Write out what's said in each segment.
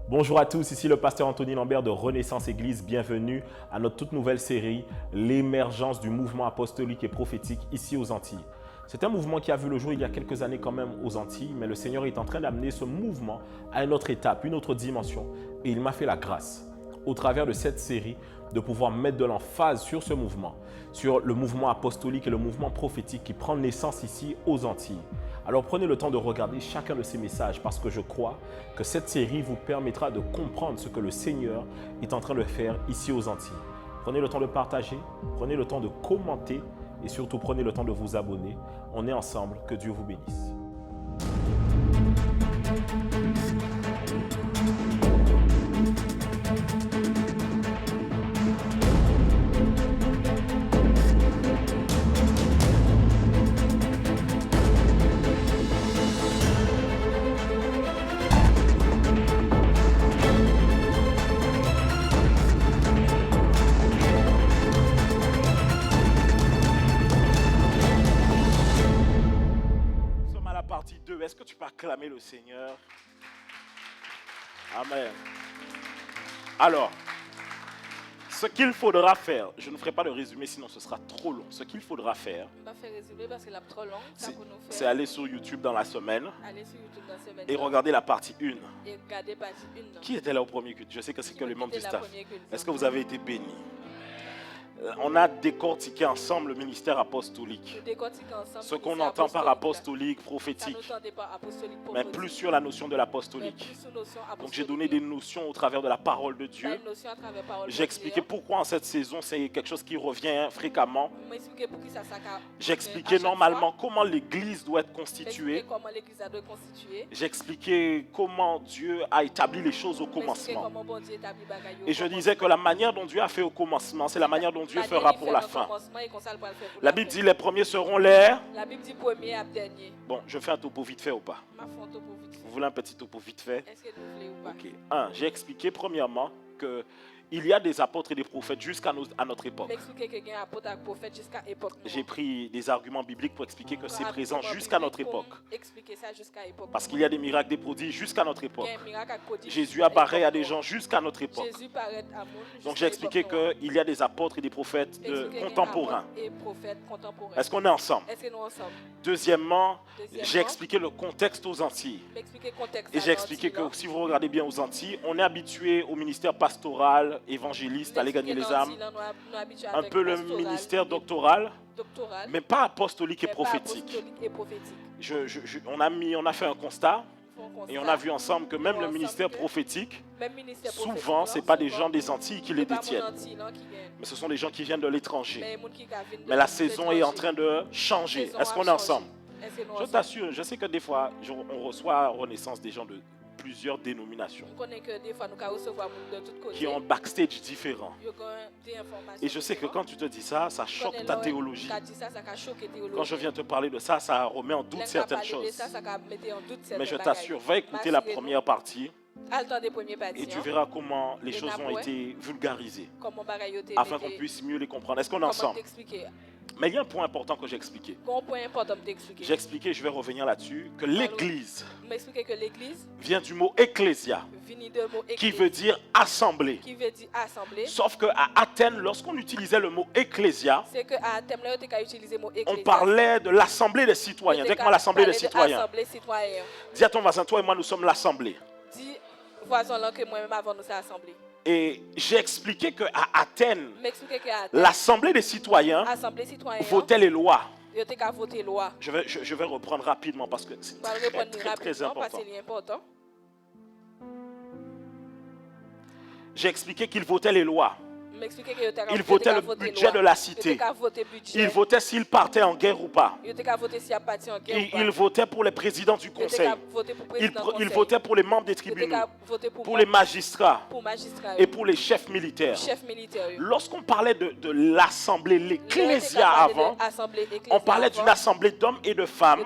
Bonjour à tous, ici le pasteur Anthony Lambert de Renaissance Église. Bienvenue à notre toute nouvelle série, l'émergence du mouvement apostolique et prophétique ici aux Antilles. C'est un mouvement qui a vu le jour il y a quelques années quand même aux Antilles, mais le Seigneur est en train d'amener ce mouvement à une autre étape, une autre dimension. Et il m'a fait la grâce, au travers de cette série, de pouvoir mettre de l'emphase sur ce mouvement, sur le mouvement apostolique et le mouvement prophétique qui prend naissance ici aux Antilles. Alors prenez le temps de regarder chacun de ces messages parce que je crois que cette série vous permettra de comprendre ce que le Seigneur est en train de faire ici aux Antilles. Prenez le temps de partager, prenez le temps de commenter et surtout prenez le temps de vous abonner. On est ensemble, que Dieu vous bénisse. Est-ce que tu peux acclamer le Seigneur? Amen. Alors, ce qu'il faudra faire, je ne ferai pas le résumé sinon ce sera trop long. Ce qu'il faudra faire, c'est aller sur YouTube dans la semaine et regarder la partie 1. Qui était là au premier culte? Je sais que c'est que les membres du staff. Est-ce que vous avez été bénis? On a décortiqué ensemble le ministère apostolique. Ce qu'on entend par apostolique, prophétique, mais plus sur la notion de l'apostolique. Donc j'ai donné des notions au travers de la parole de Dieu. J'ai expliqué pourquoi en cette saison c'est quelque chose qui revient fréquemment. J'ai expliqué normalement comment l'église doit être constituée. J'ai expliqué comment Dieu a établi les choses au commencement. Et je disais que la manière dont Dieu a fait au commencement, c'est la manière dont Dieu fera pour la fin. La Bible dit les premiers seront les... Bon, je fais un topo vite fait ou pas? Vous voulez un petit topo vite fait? Ok. J'ai expliqué premièrement que il y a des apôtres et des prophètes jusqu'à notre époque. J'ai pris des arguments bibliques pour expliquer que c'est présent jusqu'à notre époque. Parce qu'il y a des miracles, des prodiges jusqu'à notre époque. Jésus apparaît à des gens jusqu'à notre époque. Donc j'ai expliqué qu'il y a des apôtres et des prophètes contemporains. Est-ce qu'on est ensemble? Deuxièmement, j'ai expliqué le contexte aux Antilles. Et j'ai expliqué que si vous regardez bien aux Antilles, on est habitué au ministère pastoral, évangéliste, aller gagner les âmes, un peu le ministère doctoral, mais pas apostolique et prophétique. On a fait un constat et on a vu ensemble que même le ministère prophétique, souvent, ce n'est pas des gens des Antilles qui les détiennent, mais ce sont des gens qui viennent de l'étranger. Mais la saison est en train de changer. Est-ce qu'on est ensemble? Je t'assure, je sais que des fois, on reçoit à Renaissance des gens de plusieurs dénominations qui ont un backstage différent. Et je sais que quand tu te dis ça, ça choque ta théologie. Quand je viens te parler de ça, ça remet en doute certaines choses. Mais je t'assure, va écouter la première partie et tu verras comment les choses ont été vulgarisées afin qu'on puisse mieux les comprendre. Est-ce qu'on est ensemble? Mais il y a un point important que j'ai expliqué. J'ai expliqué, je vais revenir là-dessus, que l'église vient du mot ecclésia, qui veut dire assemblée. Sauf qu'à Athènes, lorsqu'on utilisait le mot ecclésia, on parlait de l'assemblée des citoyens. Dis-moi l'assemblée des citoyens. Dis à ton voisin, toi et moi, nous sommes l'assemblée. Et j'ai expliqué qu'à Athènes, l'assemblée des citoyens votait les lois. Je vais reprendre rapidement parce que c'est très important. J'ai expliqué qu'ils votaient les lois. Il votait le budget de la cité. Il votait s'il partait en guerre ou pas. Il votait pour les présidents du conseil. Il votait pour les membres des tribunaux, pour les magistrats et pour les chefs militaires. Lorsqu'on parlait de l'assemblée, l'ecclésia avant, on parlait d'une assemblée d'hommes et de femmes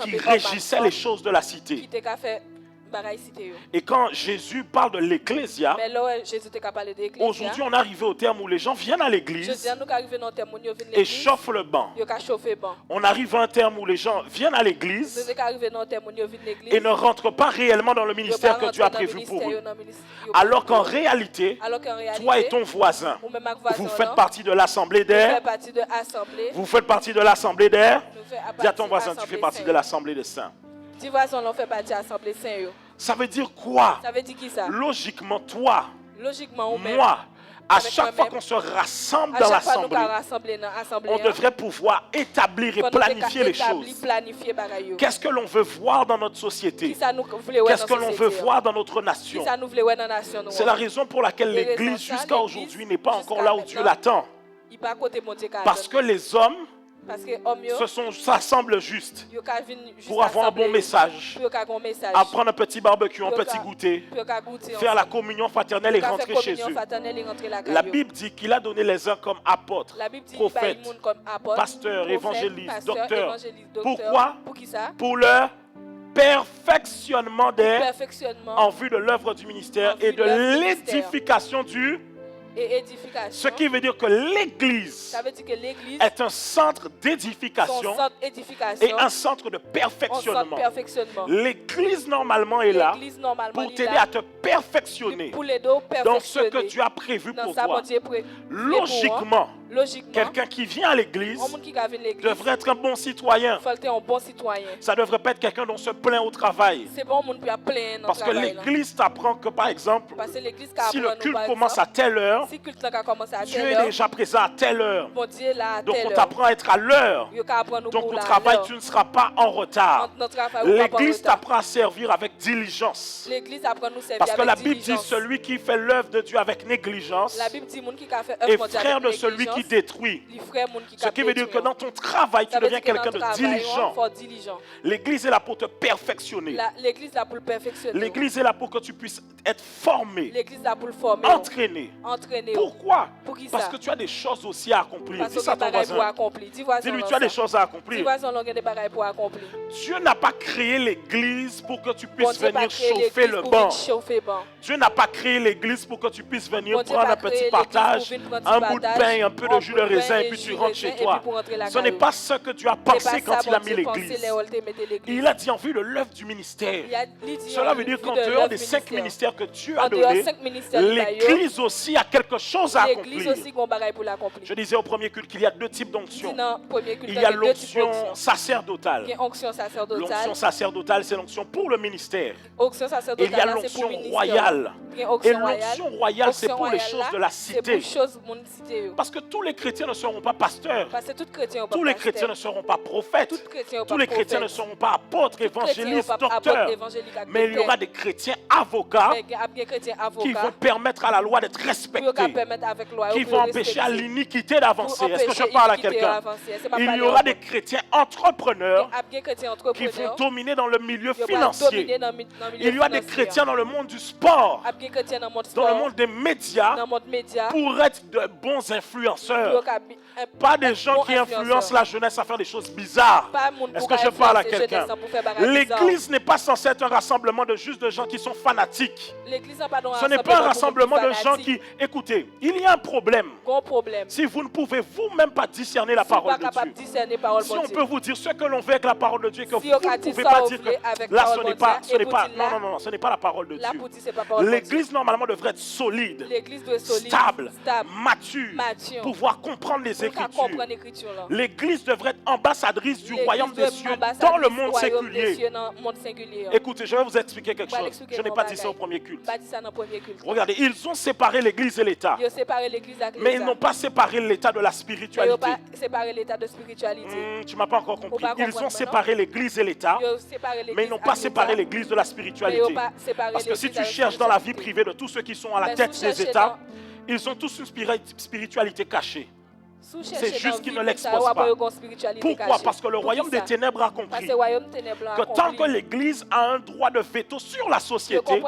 qui régissaient les choses de la cité. Et quand Jésus parle de l'ecclésia, aujourd'hui on est arrivé au terme où les gens viennent à l'église et chauffent le banc. On arrive à un terme où les gens viennent à l'église et ne rentrent pas réellement dans le ministère que Dieu a prévu pour eux. Alors qu'en réalité, toi et ton voisin, vous faites partie de l'assemblée d'air. Vous faites partie de l'assemblée d'air. Dis à ton voisin, tu fais partie de l'assemblée des saints. Ça veut dire quoi? Logiquement, toi, moi, à chaque fois qu'on se rassemble dans l'assemblée, on devrait pouvoir établir et planifier les choses. Qu'est-ce que l'on veut voir dans notre société? Qu'est-ce que l'on veut voir dans notre nation? C'est la raison pour laquelle l'Église jusqu'à aujourd'hui n'est pas encore là où Dieu l'attend. Parce que les hommes s'assemblent juste pour avoir un bon message, apprendre un petit barbecue, un petit goûter, faire la communion fraternelle et rentrer chez eux. La Bible dit qu'il a donné les uns comme apôtres, prophètes, pasteurs, évangélistes, docteurs. Pourquoi? Pour leur perfectionnement en vue de l'œuvre du ministère et de l'édification du... Ce qui veut dire que l'Église est un centre d'édification et un centre de perfectionnement. L'Église normalement est là pour t'aider à te perfectionner dans ce que Dieu a prévu pour toi. Logiquement, quelqu'un qui vient à l'église devrait être un bon citoyen. Ça ne devrait pas être quelqu'un dont on se plaint au travail. Parce que l'église t'apprend que, par exemple, si le culte commence à telle heure, Dieu est déjà présent à telle heure. Donc on t'apprend à être à l'heure. Donc au travail, tu ne seras pas en retard. L'église t'apprend à servir avec diligence. Parce que la Bible dit celui qui fait l'œuvre de Dieu avec négligence est frère de celui qui détruit. Ce qui veut dire que dans ton travail, tu deviens quelqu'un de diligent. L'église est là pour te perfectionner. L'église est là pour que tu puisses être formé, entraîné. Pourquoi? Parce que tu as des choses aussi à accomplir. Dis ça à ton voisin. Dis-lui, tu as des choses à accomplir. Dieu n'a pas créé l'église pour que tu puisses venir chauffer le banc. Dieu n'a pas créé l'église pour que tu puisses venir prendre un petit partage, un bout de pain, un peu de jus de raisin et puis tu rentres chez toi. Ce n'est pas ce que Dieu a pensé quand il a mis l'église. Il a dit en vue de l'œuvre du ministère. Cela veut dire qu'en dehors des 5 ministères que Dieu a donnés, l'église aussi a quelque chose à accomplir. Je disais au premier culte qu'il y a 2 types d'onction. Il y a l'onction sacerdotale. L'onction sacerdotale, c'est l'onction pour le ministère. Et il y a l'onction royale. Et l'onction royale, c'est pour les choses de la cité. Parce que tous les chrétiens ne seront pas pasteurs. Tous les chrétiens ne seront pas prophètes. Tous les chrétiens ne seront pas apôtres, évangélistes, docteurs. Mais il y aura des chrétiens avocats qui vont permettre à la loi d'être respectée, qui vont empêcher à l'iniquité d'avancer. Est-ce que je parle à quelqu'un? Il y aura des chrétiens entrepreneurs qui vont dominer dans le milieu financier. Il y aura des chrétiens dans le monde du sport, dans le monde des médias, pour être de bons influenceurs. Pas des gens qui influencent la jeunesse à faire des choses bizarres. Est-ce que je parle à quelqu'un? L'église n'est pas censée être un rassemblement de juste de gens qui sont fanatiques. Ce n'est pas un rassemblement de gens qui... Écoutez, il y a un problème. Si vous ne pouvez vous-même pas discerner la parole de Dieu, si on peut vous dire ce que l'on veut avec la parole de Dieu, que vous ne pouvez pas dire que là, ce n'est pas, non, ce n'est pas la parole de Dieu. L'église normalement devrait être solide, stable, mature, pouvoir comprendre les Écritures. L'église devrait être ambassadrice du royaume des cieux dans le monde séculier. Écoutez, je vais vous expliquer quelque chose. Je n'ai pas dit ça au premier culte. Regardez, ils ont séparé l'église et l'État. Mais ils n'ont pas séparé l'État de la spiritualité. Tu ne m'as pas encore compris. Ils ont séparé l'église et l'État, mais ils n'ont pas séparé l'église de la spiritualité. Parce que si tu cherches dans la vie privée de tous ceux qui sont à la tête des États, ils ont tous une spiritualité cachée. C'est juste qu'ils ne l'exposent pas. Pourquoi? Parce que le royaume des ténèbres a compris que tant que l'Église a un droit de veto sur la société,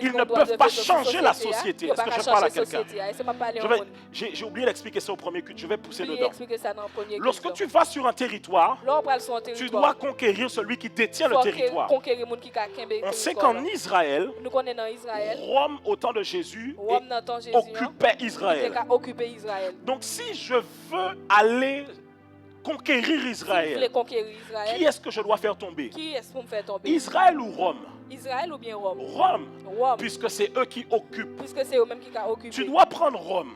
ils ne peuvent pas changer la société. Est-ce que je parle à quelqu'un? J'ai oublié d'expliquer ça au premier culte. Je vais pousser dedans. Lorsque tu vas sur un territoire, tu dois conquérir celui qui détient le territoire. On sait qu'en Israël, Rome, au temps de Jésus, occupait Israël. Donc si je veux aller conquérir Israël, qui est-ce que je dois faire tomber? Israël ou Rome? Israël ou bien Rome? Rome, puisque c'est eux qui occupent. Tu dois prendre Rome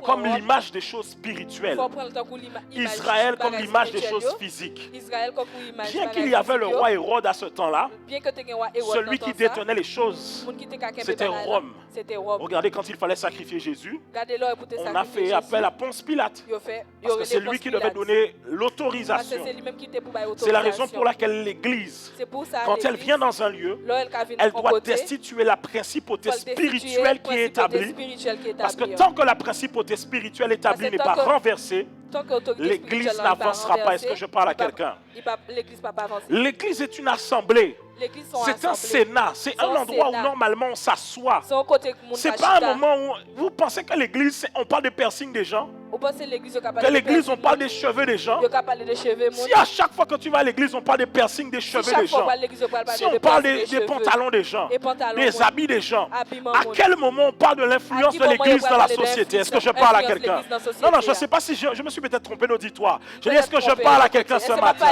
comme l'image des choses spirituelles. Israël comme l'image des choses physiques. Bien qu'il y avait le roi Hérode à ce temps-là, celui qui détenait les choses, c'était Rome. Regardez, quand il fallait sacrifier Jésus, on a fait appel à Ponce Pilate. Parce que c'est lui qui devait donner l'autorisation. C'est la raison pour laquelle l'Église, quand elle vient dans un lieu, elle doit destituer la principauté spirituelle qui est établie. Parce que tant que la principauté spirituelle établie n'est pas renversée, l'Église n'avancera pas. Est-ce que je parle à quelqu'un? L'Église est une assemblée. C'est un sénat, c'est un endroit où normalement on s'assoit. C'est pas un moment où vous pensez que l'église, on parle des piercings des gens, que l'église on parle des cheveux des gens. Si à chaque fois que tu vas à l'église on parle des piercings des cheveux des gens, si on parle des pantalons des gens, des habits des gens, à quel moment on parle de l'influence de l'église dans la société? Est-ce que je parle à quelqu'un? Non, je ne sais pas si je me suis peut-être trompé d'auditoire. Je dis, est-ce que je parle à quelqu'un ce matin?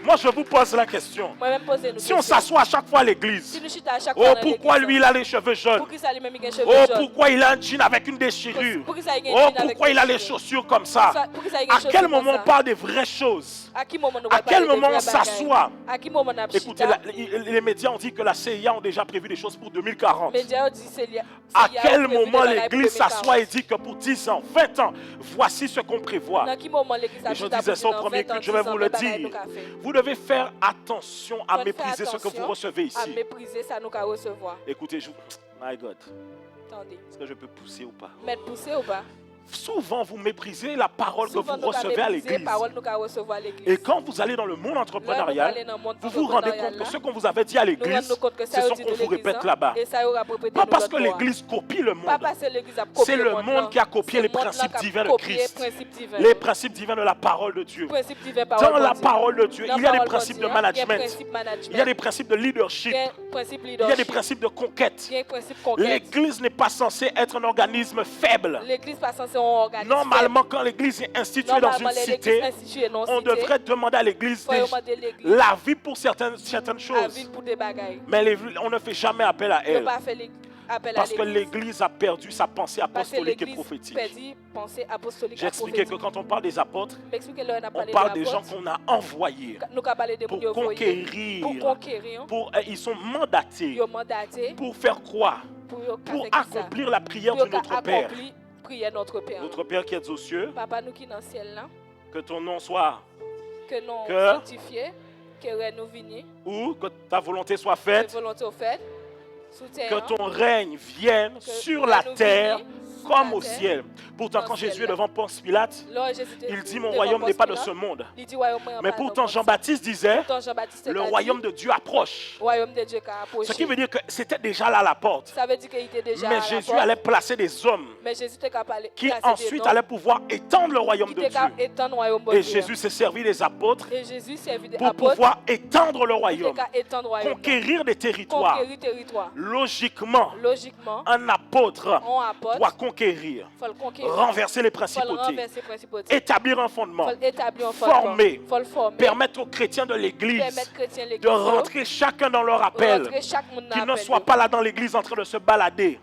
Moi, je vous pose la question. Si on s'assoit à chaque fois à l'église, oh, pourquoi lui, il a les cheveux jaunes? Oh, pourquoi il a un jean avec une déchirure? Oh, pourquoi il a les chaussures comme ça? À quel moment on parle des vraies choses? À quel moment on s'assoit? Écoutez, les médias ont dit que la CIA ont déjà prévu des choses pour 2040. À quel moment l'église s'assoit et dit que pour 10 ans, 20 ans, voici ce qu'on prévoit? Et je disais ça au premier culte, je vais vous le dire. Vous devez faire attention à mépriser ce que vous recevez ici. Écoutez, my God. Est-ce que je peux pousser ou pas? Souvent, vous méprisez la parole que vous recevez à l'église. Et quand vous allez dans le monde entrepreneurial, vous vous rendez compte que ce qu'on vous avait dit à l'église, c'est ce qu'on vous répète là-bas. Pas parce que l'église copie le monde. C'est le monde qui a copié les principes divins de Christ. Les principes divins de la parole de Dieu. Dans la parole de Dieu, il y a des principes de management. Il y a des principes de leadership. Il y a des principes de conquête. L'église n'est pas censée être un organisme faible. Normalement, quand l'église est instituée dans une cité, on devrait demander à l'église l'avis pour certaines choses. Mais on ne fait jamais appel à elle. Parce que l'église a perdu sa pensée apostolique et prophétique. J'ai expliqué que quand on parle des apôtres, on parle des gens qu'on a envoyés pour conquérir. Ils sont mandatés pour faire quoi? Pour accomplir la prière de notre Père. Notre Père qui est aux cieux, que ton nom soit sanctifié, ou que ta volonté soit faite, que ton règne vienne sur la terre comme au ciel. Pourtant, quand Jésus est devant Ponce Pilate, il dit, mon royaume n'est pas de ce monde. Mais pourtant, Jean-Baptiste disait, le royaume de Dieu approche. Ce qui veut dire que c'était déjà là à la porte. Mais Jésus allait placer des hommes qui ensuite allaient pouvoir étendre le royaume de Dieu. Et Jésus s'est servi des apôtres pour pouvoir étendre le royaume, conquérir des territoires. Logiquement, un apôtre doit conquérir, renverser les principautés, établir un fondement, former, permettre aux chrétiens de l'église de rentrer chacun dans leur appel, qu'ils ne soient pas là dans l'église en train de se balader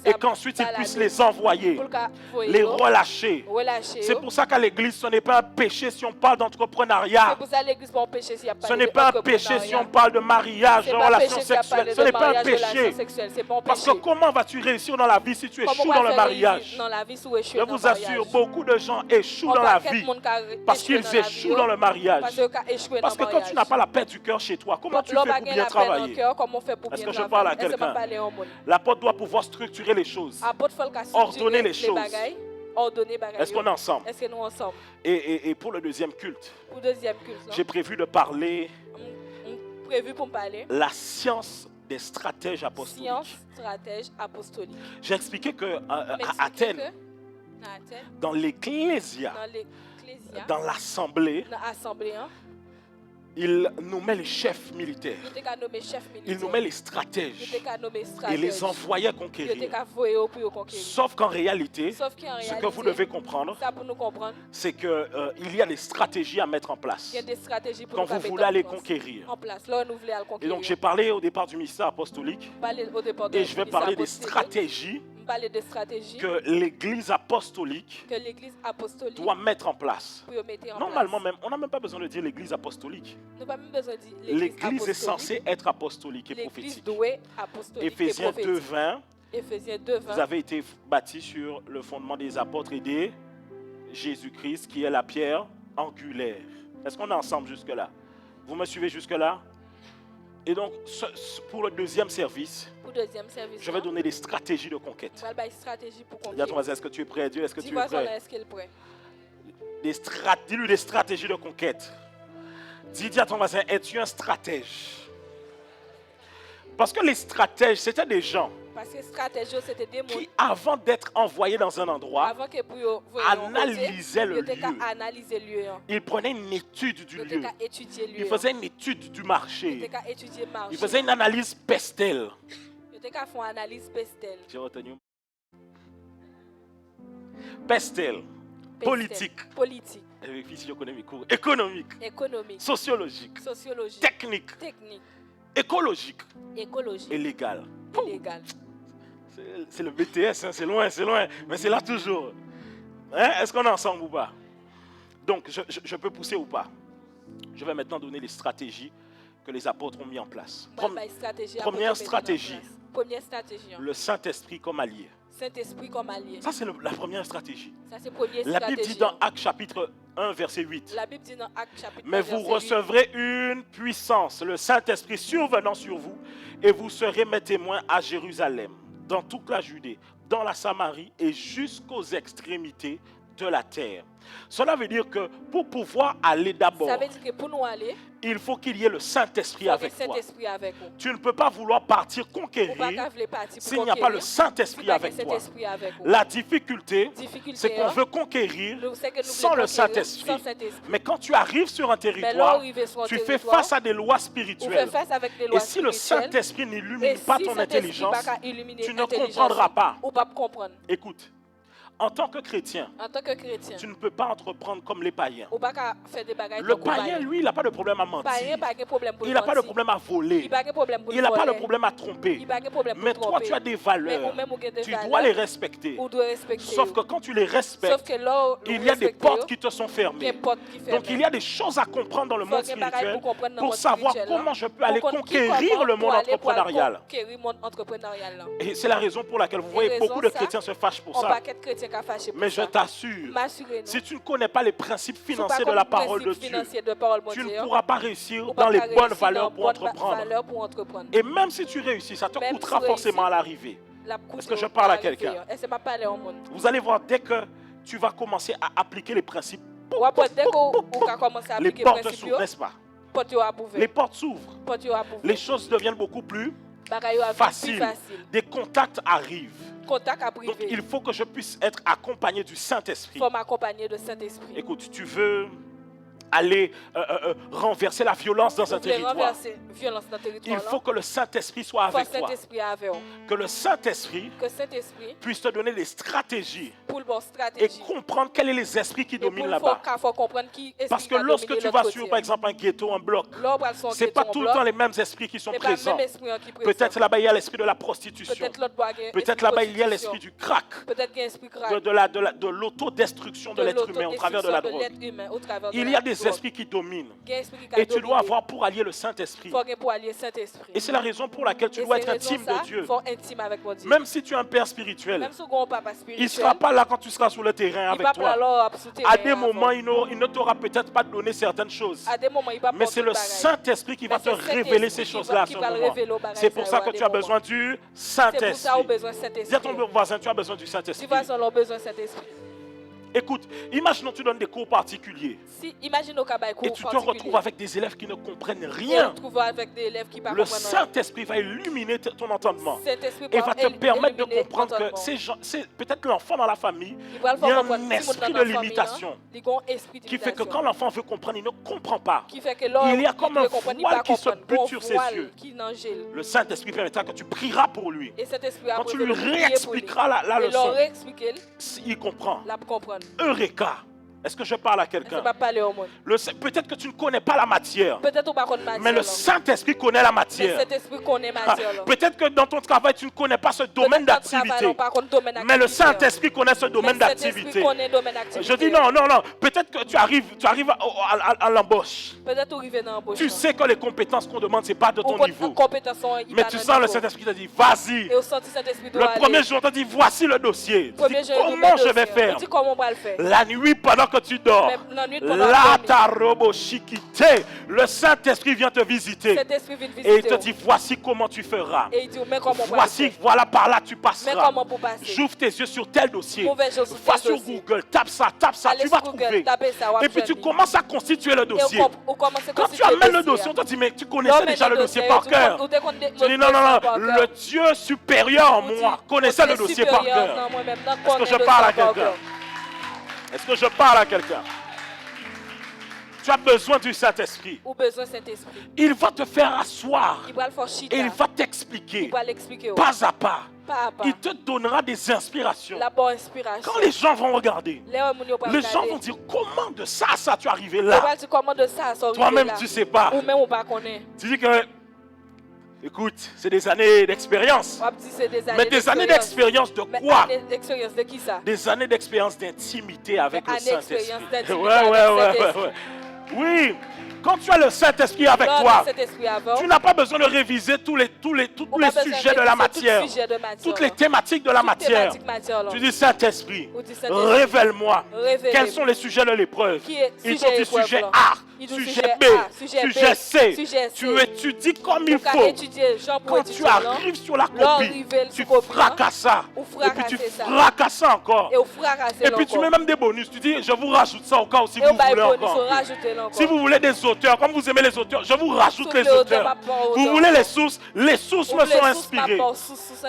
et qu'ensuite ils puissent les envoyer, les relâcher. C'est pour ça qu'à l'église ce n'est pas un péché si on parle d'entrepreneuriat, ce n'est pas un péché si on parle de mariage, de relations sexuelles, ce n'est pas un péché. Parce que comment vas-tu réussir dans la vie si tu échoues dans le mariage? Je vous assure, beaucoup de gens échouent dans la vie parce qu'ils échouent dans le mariage. Parce que quand tu n'as pas la paix du cœur chez toi, comment tu fais pour bien travailler? Est-ce que je parle à quelqu'un? L'apôtre doit pouvoir structurer les choses, ordonner les choses, Est-ce qu'on est ensemble? Est-ce que nous ensemble? Et pour le deuxième culte, j'ai prévu de parler la science des stratèges apostoliques. J'ai expliqué que à Athènes, dans l'ecclésia, dans l'assemblée, il nommait les chefs militaires, il nommait les stratèges et les envoyait conquérir. Sauf qu'en réalité, ce que vous devez comprendre, c'est qu'il y a des stratégies à mettre en place quand vous voulez aller conquérir. Et donc j'ai parlé au départ du ministère apostolique et je vais parler des stratégies que l'Église apostolique doit mettre en place. Normalement même, on n'a même pas besoin de dire l'Église apostolique. L'Église est censée être apostolique et prophétique. Éphésiens 2:20, vous avez été bâtis sur le fondement des apôtres et des Jésus-Christ qui est la pierre angulaire. Est-ce qu'on est ensemble jusque-là? Vous me suivez jusque-là? Et donc, pour le deuxième service, je vais donner des stratégies de conquête. Dis à ton voisin, est-ce que tu es prêt? Dieu, est-ce que tu es prêt? Dis-lui des stratégies de conquête. Dis à ton voisin, es-tu un stratège? Parce que les stratèges, c'était des gens qui, avant d'être envoyés dans un endroit, analysaient le lieu. Ils prenaient une étude du lieu. Ils faisaient une étude du marché. Ils faisaient une analyse pestel. J'ai retenu. Pestel. Politique. Si je connais mes cours. Économique. Sociologique. Technique. Écologique. Et légal. C'est le BTS, hein, c'est loin, mais c'est là toujours. Hein? Est-ce qu'on est ensemble ou pas? Donc, je peux pousser ou pas? Je vais maintenant donner les stratégies que les apôtres ont mis en place. Première stratégie, le Saint-Esprit comme allié. Ça, c'est la première stratégie. La Bible dit dans Actes chapitre 1, verset 8. Mais vous recevrez une puissance, le Saint-Esprit survenant sur vous, et vous serez mes témoins à Jérusalem, dans toute la Judée, dans la Samarie et jusqu'aux extrémités de la terre. Cela veut dire que pour pouvoir aller d'abord, il faut qu'il y ait le Saint-Esprit avec toi. Tu ne peux pas vouloir partir conquérir s'il n'y a pas le Saint-Esprit avec toi. La difficulté, c'est qu'on veut conquérir sans le Saint-Esprit. Mais quand tu arrives sur un territoire, tu fais face à des lois spirituelles. Et si le Saint-Esprit n'illumine pas ton intelligence, tu ne comprendras pas. Écoute. En tant que chrétien, tu ne peux pas entreprendre comme les païens. Le païen, lui, il n'a pas de problème à mentir. Il n'a pas de problème à voler. Il n'a pas de problème à tromper. Mais toi, tu as des valeurs. Tu dois les respecter. Sauf que quand tu les respectes, il y a des portes qui te sont fermées. Donc, il y a des choses à comprendre dans le monde spirituel pour savoir comment je peux aller conquérir le monde entrepreneurial. Et c'est la raison pour laquelle vous voyez beaucoup de chrétiens se fâchent pour ça. Mais je t'assure, si tu ne connais pas les principes financiers de la parole de Dieu, tu ne pourras pas réussir dans les bonnes valeurs pour entreprendre. Et même si tu réussis, ça te coûtera forcément à l'arrivée. Est-ce que je parle à quelqu'un? Vous allez voir, dès que tu vas commencer à appliquer les principes, les portes s'ouvrent, n'est-ce pas? Les portes s'ouvrent. Les choses deviennent beaucoup plus faciles. Des contacts arrivent. Donc, il faut que je puisse être accompagné du Saint-Esprit. Écoute, tu veux aller renverser la violence dans un territoire. Il faut que le Saint-Esprit soit avec toi. Que le Saint-Esprit puisse te donner des stratégies et comprendre quels sont les esprits qui dominent là-bas. Parce que lorsque tu vas sur, par exemple, un ghetto, un bloc, ce n'est pas tout le temps les mêmes esprits qui sont présents. Peut-être là-bas, il y a l'esprit de la prostitution. Peut-être là-bas, il y a l'esprit du crack, de l'autodestruction de l'être humain au travers de la drogue. Il y a des esprits qui dominent. Et tu dois avoir pour allier le Saint-Esprit. Et c'est la raison pour laquelle tu dois être intime de Dieu. Même si tu es un père spirituel, il ne sera pas là quand tu seras sur le terrain avec toi. À des moments, il ne t'aura peut-être pas donné certaines choses. Mais c'est le Saint-Esprit qui va te révéler ces choses-là à ce moment. C'est pour ça que tu as besoin du Saint-Esprit. Dis à ton voisin, tu as besoin du Saint-Esprit. Écoute, imaginons que tu donnes des cours particuliers. Si, imagine au cas et tu te retrouves avec des élèves qui ne comprennent rien. Le Saint-Esprit va illuminer ton entendement et va te permettre de comprendre que c'est peut-être l'enfant dans la famille, il y a un esprit de limitation qui fait que quand l'enfant veut comprendre, il ne comprend pas. Il y a comme un voile qui se bute sur ses yeux. Le Saint-Esprit permettra que tu prieras pour lui. Quand tu lui réexpliqueras la leçon, il comprend. Eureka! Est-ce que je parle à quelqu'un? Peut-être que tu ne connais pas la matière, mais le Saint-Esprit connaît la matière. Peut-être que dans ton travail, tu ne connais pas ce domaine d'activité, mais le Saint-Esprit connaît ce domaine d'activité. Je dis non. Peut-être que tu arrives à l'embauche. Tu sais que les compétences qu'on demande, ce n'est pas de ton niveau. Mais tu sens le Saint-Esprit te dit, vas-y. Le premier jour, on te dit, voici le dossier. Comment je vais faire? La nuit, pendant que tu dors, le Saint-Esprit vient te visiter et il te dit voici comment tu feras, voilà par là tu passeras. J'ouvre tes yeux sur tel dossier, va sur Google, tape ça, tu vas trouver. Et puis tu commences à constituer le dossier. Quand tu amènes le dossier, on te dit mais tu connaissais déjà le dossier par cœur. Tu dis non, le Dieu supérieur en moi connaissait le dossier par cœur. Est-ce que je parle à quelqu'un? Est-ce que je parle à quelqu'un? Tu as besoin du Saint-Esprit. Il va te faire asseoir et il va t'expliquer pas à pas. Il te donnera des inspirations. Quand les gens vont regarder, les gens vont dire comment de ça à ça tu es arrivé là. Toi-même tu ne sais pas. Tu dis que écoute, c'est des années d'expérience. Mais des années d'expérience de quoi? Des années d'expérience d'intimité avec le Saint-Esprit. Ouais. Oui, quand tu as le Saint-Esprit avec toi, tu n'as pas besoin de réviser tous les sujets de la matière, toutes les thématiques de la matière. Tu dis Saint-Esprit, révèle-moi quels sont les sujets de l'épreuve. Ils sont du sujet A, sujet B, sujet C. Tu étudies comme il faut. Quand tu arrives sur la copie, tu fracasses ça. Et puis tu fracasses ça encore. Et puis tu mets même des bonus. Tu dis, je vous rajoute ça au cas où si vous voulez encore. Si vous voulez des auteurs, comme vous aimez les auteurs, je vous rajoute les auteurs. Vous voulez les sources me sont inspirées.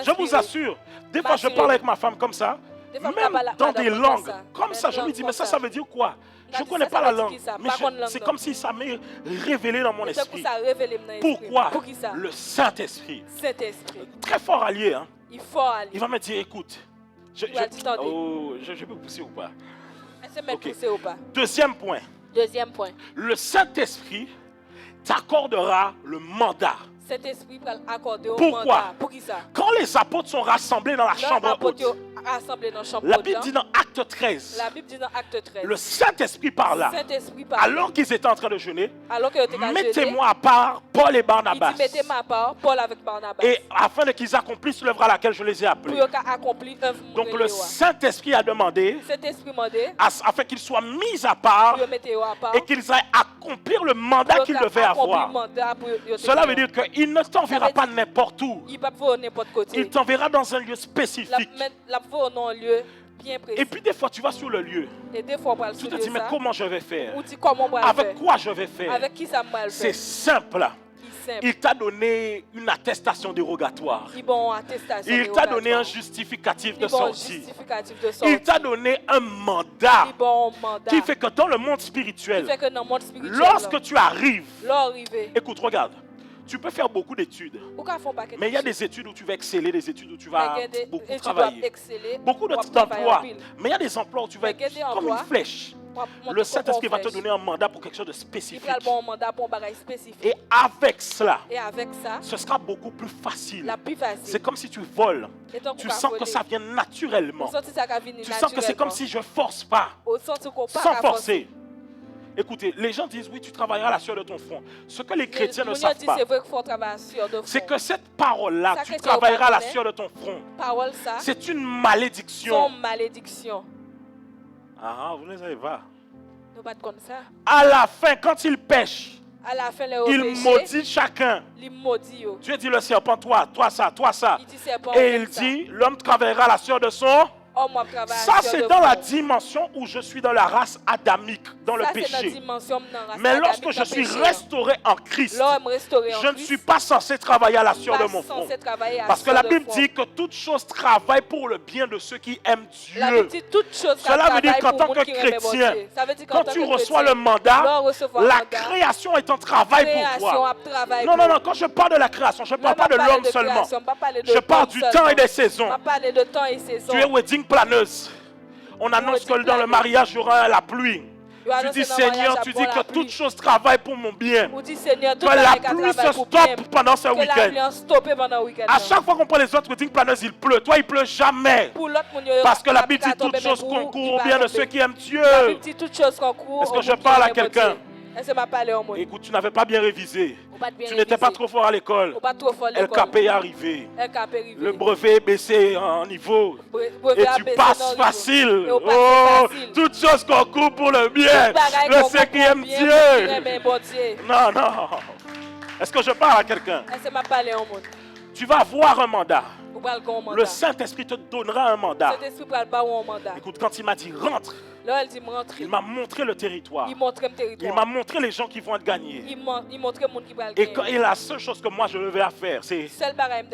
Je vous assure, des fois je parle avec ma femme comme ça, même dans des langues, comme ça, je lui dis, mais ça veut dire quoi? Je ne connais pas la langue, mais c'est comme si ça m'est révélé dans mon esprit. Pourquoi? Le Saint-Esprit, très fort allié, hein? Il va me dire, écoute, je peux pousser ou pas? Okay. Deuxième point. Le Saint-Esprit t'accordera le mandat. Pourquoi? Quand les apôtres sont rassemblés dans la chambre haute, la Bible dit dans Acte 13, le Saint-Esprit parla. Alors qu'ils étaient en train de jeûner, mettez-moi à part Paul et Barnabas. Et afin qu'ils accomplissent l'œuvre à laquelle je les ai appelés. Donc le Saint-Esprit a demandé afin qu'ils soient mis à part et qu'ils aillent accomplir le mandat qu'ils devaient avoir. Cela veut dire qu'il ne t'enverra pas n'importe où. Il t'enverra dans un lieu spécifique. Et puis des fois tu vas sur le lieu. Tu te dis mais comment je vais faire? Avec quoi je vais faire? C'est simple. Il t'a donné une attestation dérogatoire. Il t'a donné un justificatif de sortie. Il t'a donné un mandat qui fait que dans le monde spirituel, lorsque tu arrives, écoute, regarde. Tu peux faire beaucoup d'études, mais il y a des études où tu vas exceller, des études où tu vas beaucoup travailler, beaucoup d'emplois, mais il y a des emplois où tu vas être comme une flèche. Le Saint-Esprit va te donner un mandat pour quelque chose de spécifique. Et avec cela, ce sera beaucoup plus facile. C'est comme si tu voles. Tu sens que ça vient naturellement. Tu sens que c'est comme si je ne force pas, sans forcer. Écoutez, les gens disent oui, tu travailleras à la sueur de ton front. Ce que les chrétiens ne savent pas, c'est que cette parole-là, tu travailleras à la sueur de ton front, c'est une malédiction. Ah, vous ne savez pas. À la fin, quand il pêche, il maudit chacun. Dieu dit le serpent, toi ça. Et il dit, l'homme travaillera à la sueur de son Ça, c'est dans la dimension où je suis dans la race adamique, dans le péché. Mais lorsque je suis restauré en Christ, je ne suis pas censé travailler à la sueur de mon front. Parce que la Bible dit que toute chose travaille pour le bien de ceux qui aiment Dieu. Cela veut dire qu'en tant que chrétien, quand tu reçois le mandat, la création est en travail pour toi. Non, non, non, quand je parle de la création, je ne parle pas de l'homme seulement. Je parle du temps et des saisons. Tu es wedding planeuse. On annonce que dans le mariage, il y aura la pluie. Tu dis, Seigneur, tu dis que toute chose travaille pour mon bien. Que la pluie se stoppe pendant ce week-end. À chaque fois qu'on prend les autres wedding planeuses, il pleut. Toi, il ne pleut jamais. Parce que la Bible dit toutes choses concourent au bien de ceux qui aiment Dieu. Est-ce que je parle à quelqu'un? Écoute, tu n'avais pas bien révisé. Tu n'étais pas trop fort à l'école. LKP est arrivé. Le brevet est baissé en niveau. Et tu passes facile. Oh, toutes choses concourent pour le bien de ceux qui aiment Dieu. Non, non. Est-ce que je parle à quelqu'un? Tu vas avoir un mandat. Le Saint-Esprit te donnera un mandat. Écoute, quand il m'a dit rentre, il m'a montré le territoire. Il m'a montré les gens qui vont être gagnés. Et la seule chose que moi je devais faire, c'est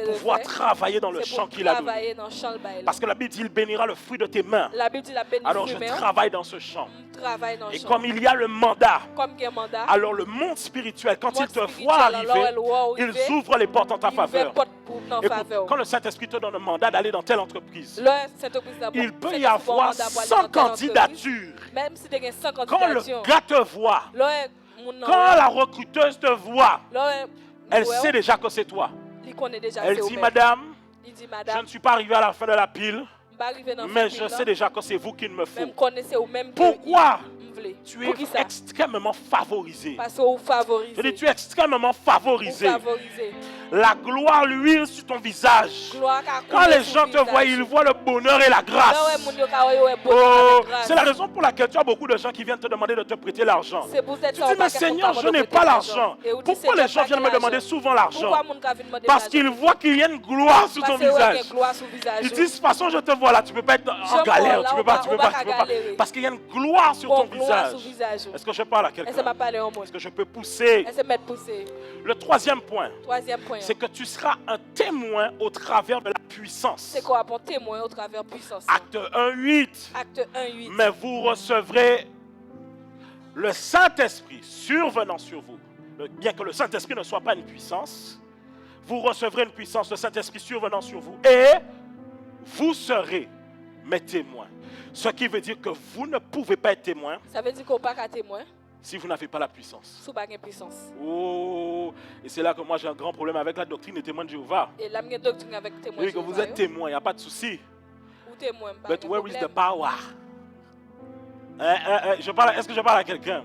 pouvoir travailler dans le champ qu'il a donné. Parce que la Bible dit, il bénira le fruit de tes mains. Alors je travaille dans ce champ. Et comme il y a le mandat, alors le monde spirituel, quand il te voit arriver, ils ouvrent les portes en ta faveur. Écoute, quand le Saint-Esprit te donne un mandat d'aller dans telle entreprise, il peut y avoir 100 candidatures. Quand le gars te voit, quand la recruteuse te voit, elle sait déjà que c'est toi. Elle dit, madame, je ne suis pas arrivé à la fin de la pile, mais je sais déjà que c'est vous qu'il me faut. Pourquoi? Tu es extrêmement favorisé. Je dis, tu es extrêmement favorisé. La gloire luire sur ton visage. Quand les gens te voient, ils voient le bonheur et la grâce. Oh, c'est la raison pour laquelle tu as beaucoup de gens qui viennent te demander de te prêter l'argent. Tu dis, mais Seigneur, je n'ai pas l'argent. Pourquoi les gens viennent me demander souvent l'argent? Parce qu'ils voient qu'il y a une gloire sur ton visage. Ils disent, de toute façon, je te vois là, tu ne peux pas être en galère. Tu ne peux pas. Parce qu'il y a une gloire sur ton visage. Est-ce que je parle à quelqu'un? Est-ce que je peux pousser? Le troisième point, c'est que tu seras un témoin au travers de la puissance. C'est quoi un témoin au travers de la puissance? Acte 1:8. Mais vous recevrez le Saint-Esprit survenant sur vous. Bien que le Saint-Esprit ne soit pas une puissance, vous recevrez une puissance, le Saint-Esprit survenant sur vous. Et vous serez mes témoins. Ce qui veut dire que vous ne pouvez pas être témoin. Ça veut dire qu'on ne peut pas être témoin si vous n'avez pas la puissance. Si vous n'avez pas la puissance. Oh, et c'est là que moi j'ai un grand problème avec la doctrine des témoins de Jéhovah. Et la doctrine avec témoins de Jéhovah. Oui, que vous êtes témoin, il n'y a pas de souci. Ou témoin, pas But where is the power? Est-ce que je parle à quelqu'un?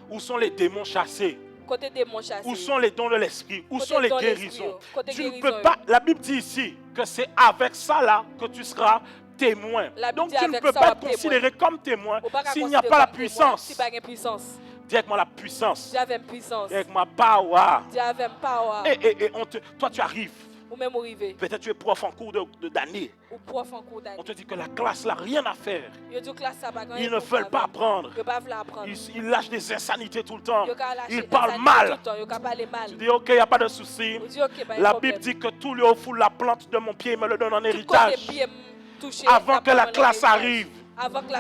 Où sont les démons chassés? Côté démons chassés. Où sont les dons de l'esprit? Où sont les guérisons? Tu ne peux pas. La Bible dit ici que c'est avec ça là que tu seras témoin. Donc tu ne peux pas te considérer comme témoin s'il n'y a pas la puissance. Dis avec moi la puissance. Dis avec moi power. Et toi tu arrives. Peut-être tu es prof en cours d'année. On te dit que la classe n'a rien à faire. Ils ne veulent pas apprendre. Ils lâchent des insanités tout le temps. Ils parlent mal. Tu dis ok, il n'y a pas de souci. La Bible dit que tout lieu où foule la plante de mon pied me le donne en héritage. Avant que la classe arrive,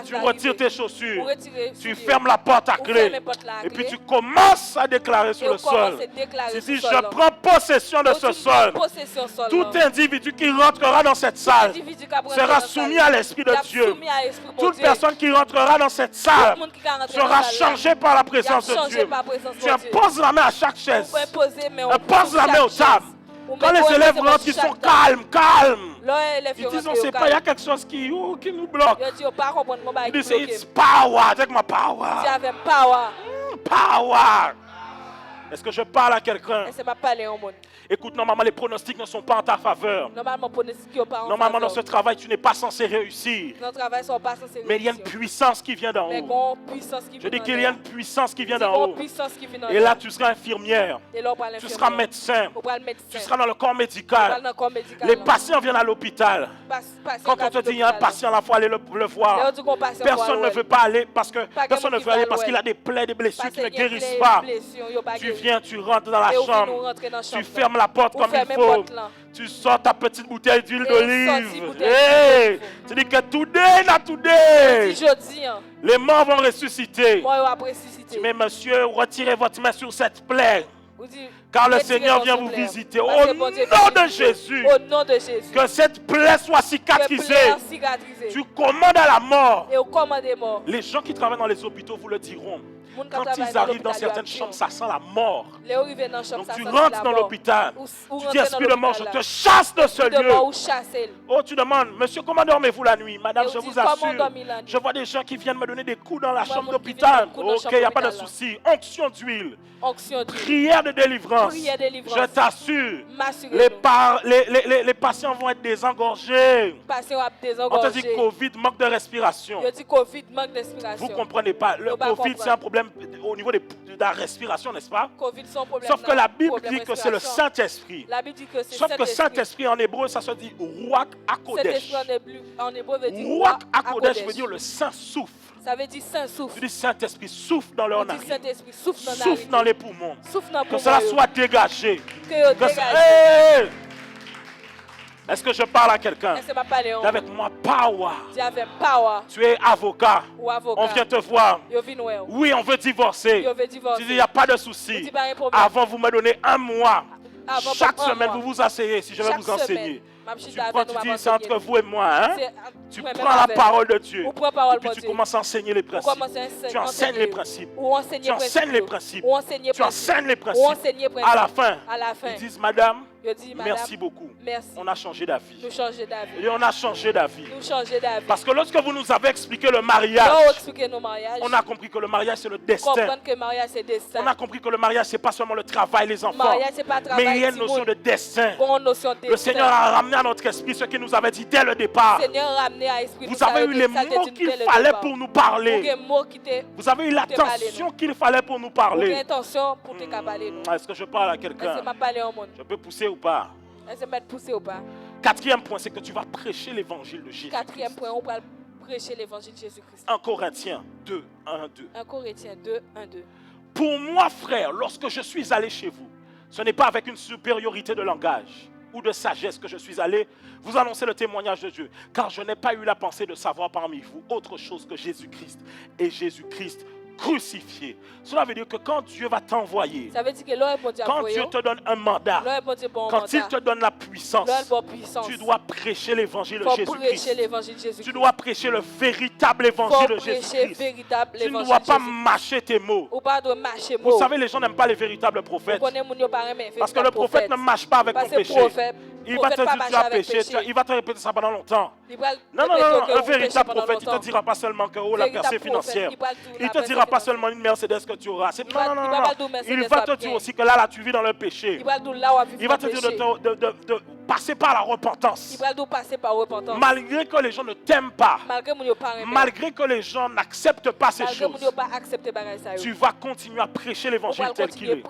tu retires tes chaussures, tu fermes la porte à clé et puis tu commences à déclarer sur le sol. Tu dis, je prends possession de ce sol. Tout individu qui rentrera dans cette salle sera soumis à l'Esprit de Dieu. Toute personne qui rentrera dans cette salle sera changée par la présence de Dieu. Tu imposes la main à chaque chaise. Imposes la main aux tables. Quand les élèves rentrent, ils sont calmes. Ils disent, on ne sait pas, il y a quelque chose qui nous bloque. Ils disent, it's power. Take my power. Power. Est-ce que je parle à quelqu'un? Est-ce que je parle à un monde? Écoute, normalement, les pronostics ne sont pas en ta faveur. Normalement, dans ce travail, tu n'es pas censé réussir. Mais il y a une puissance qui vient d'en haut. Je dis qu'il y a une puissance qui vient d'en haut. Et là, tu seras infirmière. Tu seras médecin. Tu seras dans le corps médical. Les patients viennent à l'hôpital. Quand on te dit qu'il y a un patient, il faut aller le voir. Personne ne veut pas aller parce que personne ne veut aller parce qu'il a des plaies, des blessures qui ne guérissent pas. Tu viens, tu rentres dans la chambre. Tu fermes la porte comme il faut. Tu sors ta petite bouteille d'huile d'olive. Hey, tu dis que today, not today. Les morts vont ressusciter. Tu dis, mais monsieur, retirez votre main sur cette plaie. Car le Seigneur vient vous visiter. Au nom de Jésus. Que cette plaie soit cicatrisée. Tu commandes à la mort. Les gens qui travaillent dans les hôpitaux vous le diront. Quand ils arrivent dans certaines chambres, ça sent la mort. Donc tu rentres dans l'hôpital. Tu dis, esprit de mort, je te chasse de ce lieu. Oh, tu demandes, monsieur, comment dormez-vous la nuit? Madame, je vous assure, je vois des gens qui viennent me donner des coups dans la chambre d'hôpital. Ok, il n'y a pas de souci. Onction d'huile. Prière de délivrance. Je t'assure, les patients vont être désengorgés. On te dit Covid, manque de respiration. Vous ne comprenez pas. Le Covid, c'est un problème au niveau de la respiration, n'est-ce pas? Sauf que la Bible dit que c'est le Saint-Esprit. Sauf que Saint-Esprit en hébreu, ça se dit Ruach HaKodesh. Ruach HaKodesh veut dire le Saint souffle. Ça veut dire Saint souffle. Tu dis Saint-Esprit souffle dans leurs narines. Souffle dans les poumons. Que cela soit dégagé. Est-ce que je parle à quelqu'un? Dis avec moi, power. Tu es avocat. On vient te voir. Oui, on veut divorcer. Tu dis, il n'y a pas de souci. Avant, vous me donnez un mois. Chaque semaine, vous vous asseyez si je vais vous enseigner. Tu prends, tu dis, c'est entre vous et moi. Hein? Tu prends la parole de Dieu. Et puis tu commences à enseigner les principes. Tu enseignes les principes. Tu enseignes les principes. Tu enseignes les principes. À la fin, ils disent, madame, merci beaucoup. On a changé d'avis. Et on a changé d'avis. Parce que lorsque vous nous avez expliqué le mariage, on a compris que le mariage c'est le destin. On a compris que le mariage c'est pas seulement le travail, les enfants, mais il y a une notion de destin. Le Seigneur a ramené à notre esprit ce qu'il nous avait dit dès le départ. Vous avez eu les mots qu'il fallait pour nous parler. Vous avez eu l'attention qu'il fallait pour nous parler. Est-ce que je parle à quelqu'un? Je peux pousser ou pas? Quatrième point, c'est que tu vas prêcher l'évangile de Jésus. Quatrième point, on va prêcher l'évangile de Jésus-Christ. 1 Corinthiens 2, 1, 2. 1 Corinthiens 2, 1, 2. Pour moi, frère, lorsque je suis allé chez vous, ce n'est pas avec une supériorité de langage ou de sagesse que je suis allé vous annoncer le témoignage de Dieu, car je n'ai pas eu la pensée de savoir parmi vous autre chose que Jésus-Christ et Jésus-Christ crucifié. Cela veut dire que quand Dieu va t'envoyer, quand Dieu te donne un mandat, quand il te donne la puissance, tu dois prêcher l'évangile de Jésus-Christ. Tu dois prêcher le véritable évangile de Jésus-Christ. Tu ne dois pas mâcher tes mots. Vous savez, les gens n'aiment pas les véritables prophètes. Parce que le prophète ne mâche pas avec ton péché. Il va te dire tu as péché, il va te répéter ça pendant longtemps. Non, un véritable prophète, il ne te dira pas seulement que la percée financière. Il ne te dira pas seulement une Mercedes que tu auras. Non. Il va te dire aussi que là, tu vis dans le péché. Il va te dire de passer par la repentance. Malgré que les gens ne t'aiment pas, malgré que les gens n'acceptent pas ces choses, tu vas continuer à prêcher l'évangile tel qu'il est.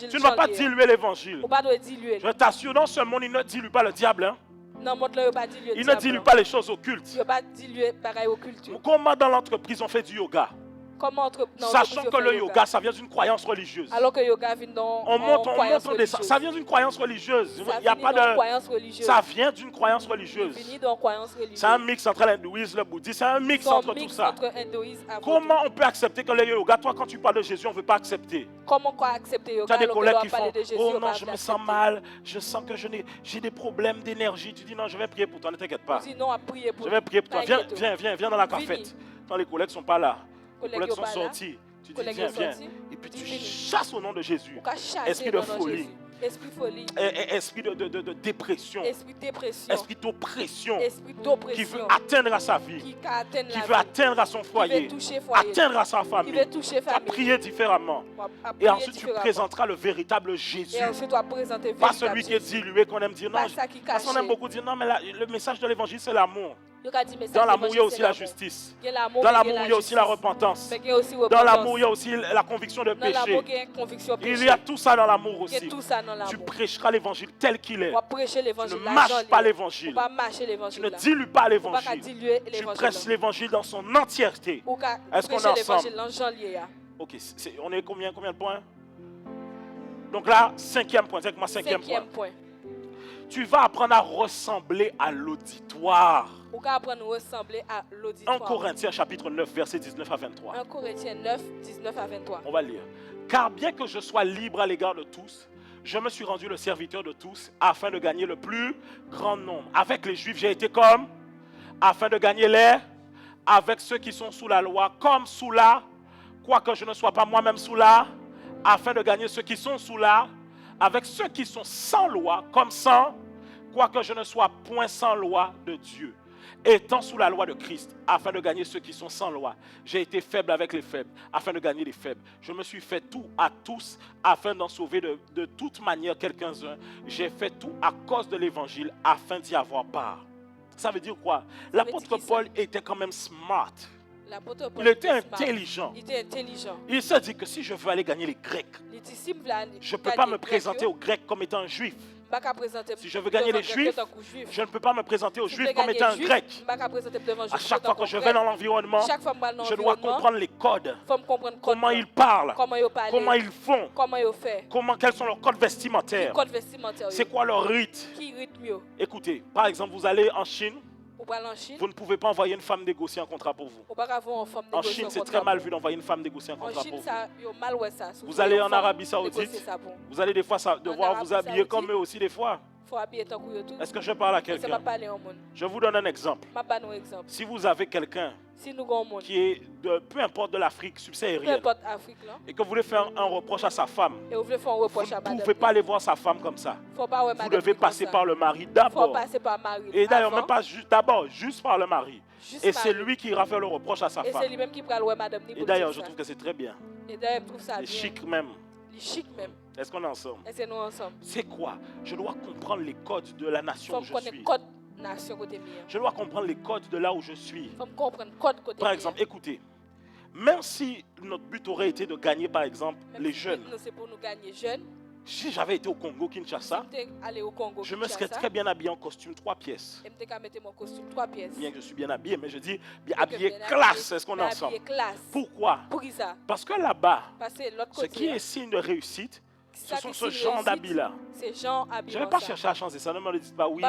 Tu ne vas pas diluer l'évangile. Je t'assure, dans ce monde, il ne dilue pas le diable. Hein? Il ne dilue pas les choses occultes. Comment dans l'entreprise on fait du yoga? Sachant que le yoga, ça vient d'une croyance religieuse. Alors que yoga vient ça vient d'une croyance religieuse. Il y a pas de. Ça vient d'une croyance religieuse. C'est un mix entre l'hindouisme, le bouddhisme, c'est un mix entre tout ça. Comment on peut accepter que le yoga, toi quand tu parles de Jésus, on ne veut pas accepter? Comment accepter yoga? Tu as des collègues qui font, oh non, je me sens mal, je sens que j'ai des problèmes d'énergie. Tu dis non, je vais prier pour toi, ne t'inquiète pas. Je vais prier pour toi. Viens dans la cafette. Quand les collègues ne sont pas là. Les collègues sont sortis. Tu dis viens. Et puis tu chasses au nom de Jésus. Esprit de folie. esprit de dépression, esprit d'oppression, qui veut qui atteindre à sa vie, qui veut atteindre à son foyer, atteindre à sa famille, tu vas prier différemment. Et ensuite tu présenteras le véritable Jésus. Pas celui qui est dilué, qu'on aime dire non. Parce qu'on aime beaucoup dire non, mais le message de l'évangile c'est l'amour. Dans l'amour, il y a aussi la justice. Dans l'amour, il y a aussi la repentance. Dans l'amour, il y a aussi la conviction de péché. Il y a tout ça dans l'amour aussi. Tu prêcheras l'évangile tel qu'il est. Tu ne mâches pas l'évangile. Tu ne dilues pas l'évangile. Tu prêches l'évangile dans son entièreté. Est-ce qu'on est ensemble? Ok, on est combien de points? Donc là, 5e point. C'est moi 5e point. Tu vas apprendre à ressembler à l'auditoire. 1 Corinthiens chapitre 9, versets 19 à 23. 1 Corinthiens 9, 19 à 23. On va lire. Car bien que je sois libre à l'égard de tous, je me suis rendu le serviteur de tous afin de gagner le plus grand nombre. Avec les Juifs, j'ai été comme afin de gagner avec ceux qui sont sous la loi, comme sous la, quoique je ne sois pas moi-même sous la, afin de gagner ceux qui sont sous la, avec ceux qui sont sans loi, comme sans, quoique je ne sois point sans loi de Dieu, étant sous la loi de Christ, afin de gagner ceux qui sont sans loi. J'ai été faible avec les faibles, afin de gagner les faibles. Je me suis fait tout à tous, afin d'en sauver de toute manière quelqu'un-un. J'ai fait tout à cause de l'évangile, afin d'y avoir part. Ça veut dire quoi? L'apôtre Paul était quand même smart. Il était intelligent. Il se dit que si je veux aller gagner les Grecs, je ne peux pas me présenter aux Grecs comme étant un juif. Si je veux gagner les Juifs, je ne peux pas me présenter aux Juifs comme étant un Grec. À chaque fois que je vais dans l'environnement, je dois comprendre les codes. Comment ils parlent, comment ils font, quels sont leurs codes vestimentaires, c'est quoi leur rite. Écoutez, par exemple, vous allez en Chine. Vous ne pouvez pas envoyer une femme négocier un contrat pour vous. En Chine, c'est très mal vu d'envoyer une femme négocier un contrat pour vous. Vous allez en Arabie Saoudite, vous allez des fois devoir vous habiller comme eux aussi des fois. Est-ce que je parle à quelqu'un? Je vous donne un exemple. Si vous avez quelqu'un qui est peu importe de l'Afrique subsaharienne et que vous voulez faire un reproche à sa femme, vous ne pouvez pas aller voir sa femme comme ça. Vous devez passer par le mari d'abord. Et d'ailleurs, même pas juste d'abord, juste par le mari. Et c'est lui qui ira faire le reproche à sa femme. Et d'ailleurs, je trouve que c'est très bien. C'est chic même. Est-ce qu'on est ensemble? C'est quoi? Je dois comprendre les codes de la nation où je suis. Je dois comprendre les codes de là où je suis. Par exemple, écoutez, même si notre but aurait été de gagner, par exemple, les jeunes. Si j'avais été au Congo, Kinshasa, je me serais très bien habillé en costume 3 pièces. Bien que je suis bien habillé, mais je dis bien habillé classe. Est-ce qu'on est ensemble? Pourquoi? Parce que là-bas, ce qui est signe de réussite, ce sont ce genre d'habits-là. Je ne vais pas chercher à changer ça. Ne me dites pas oui,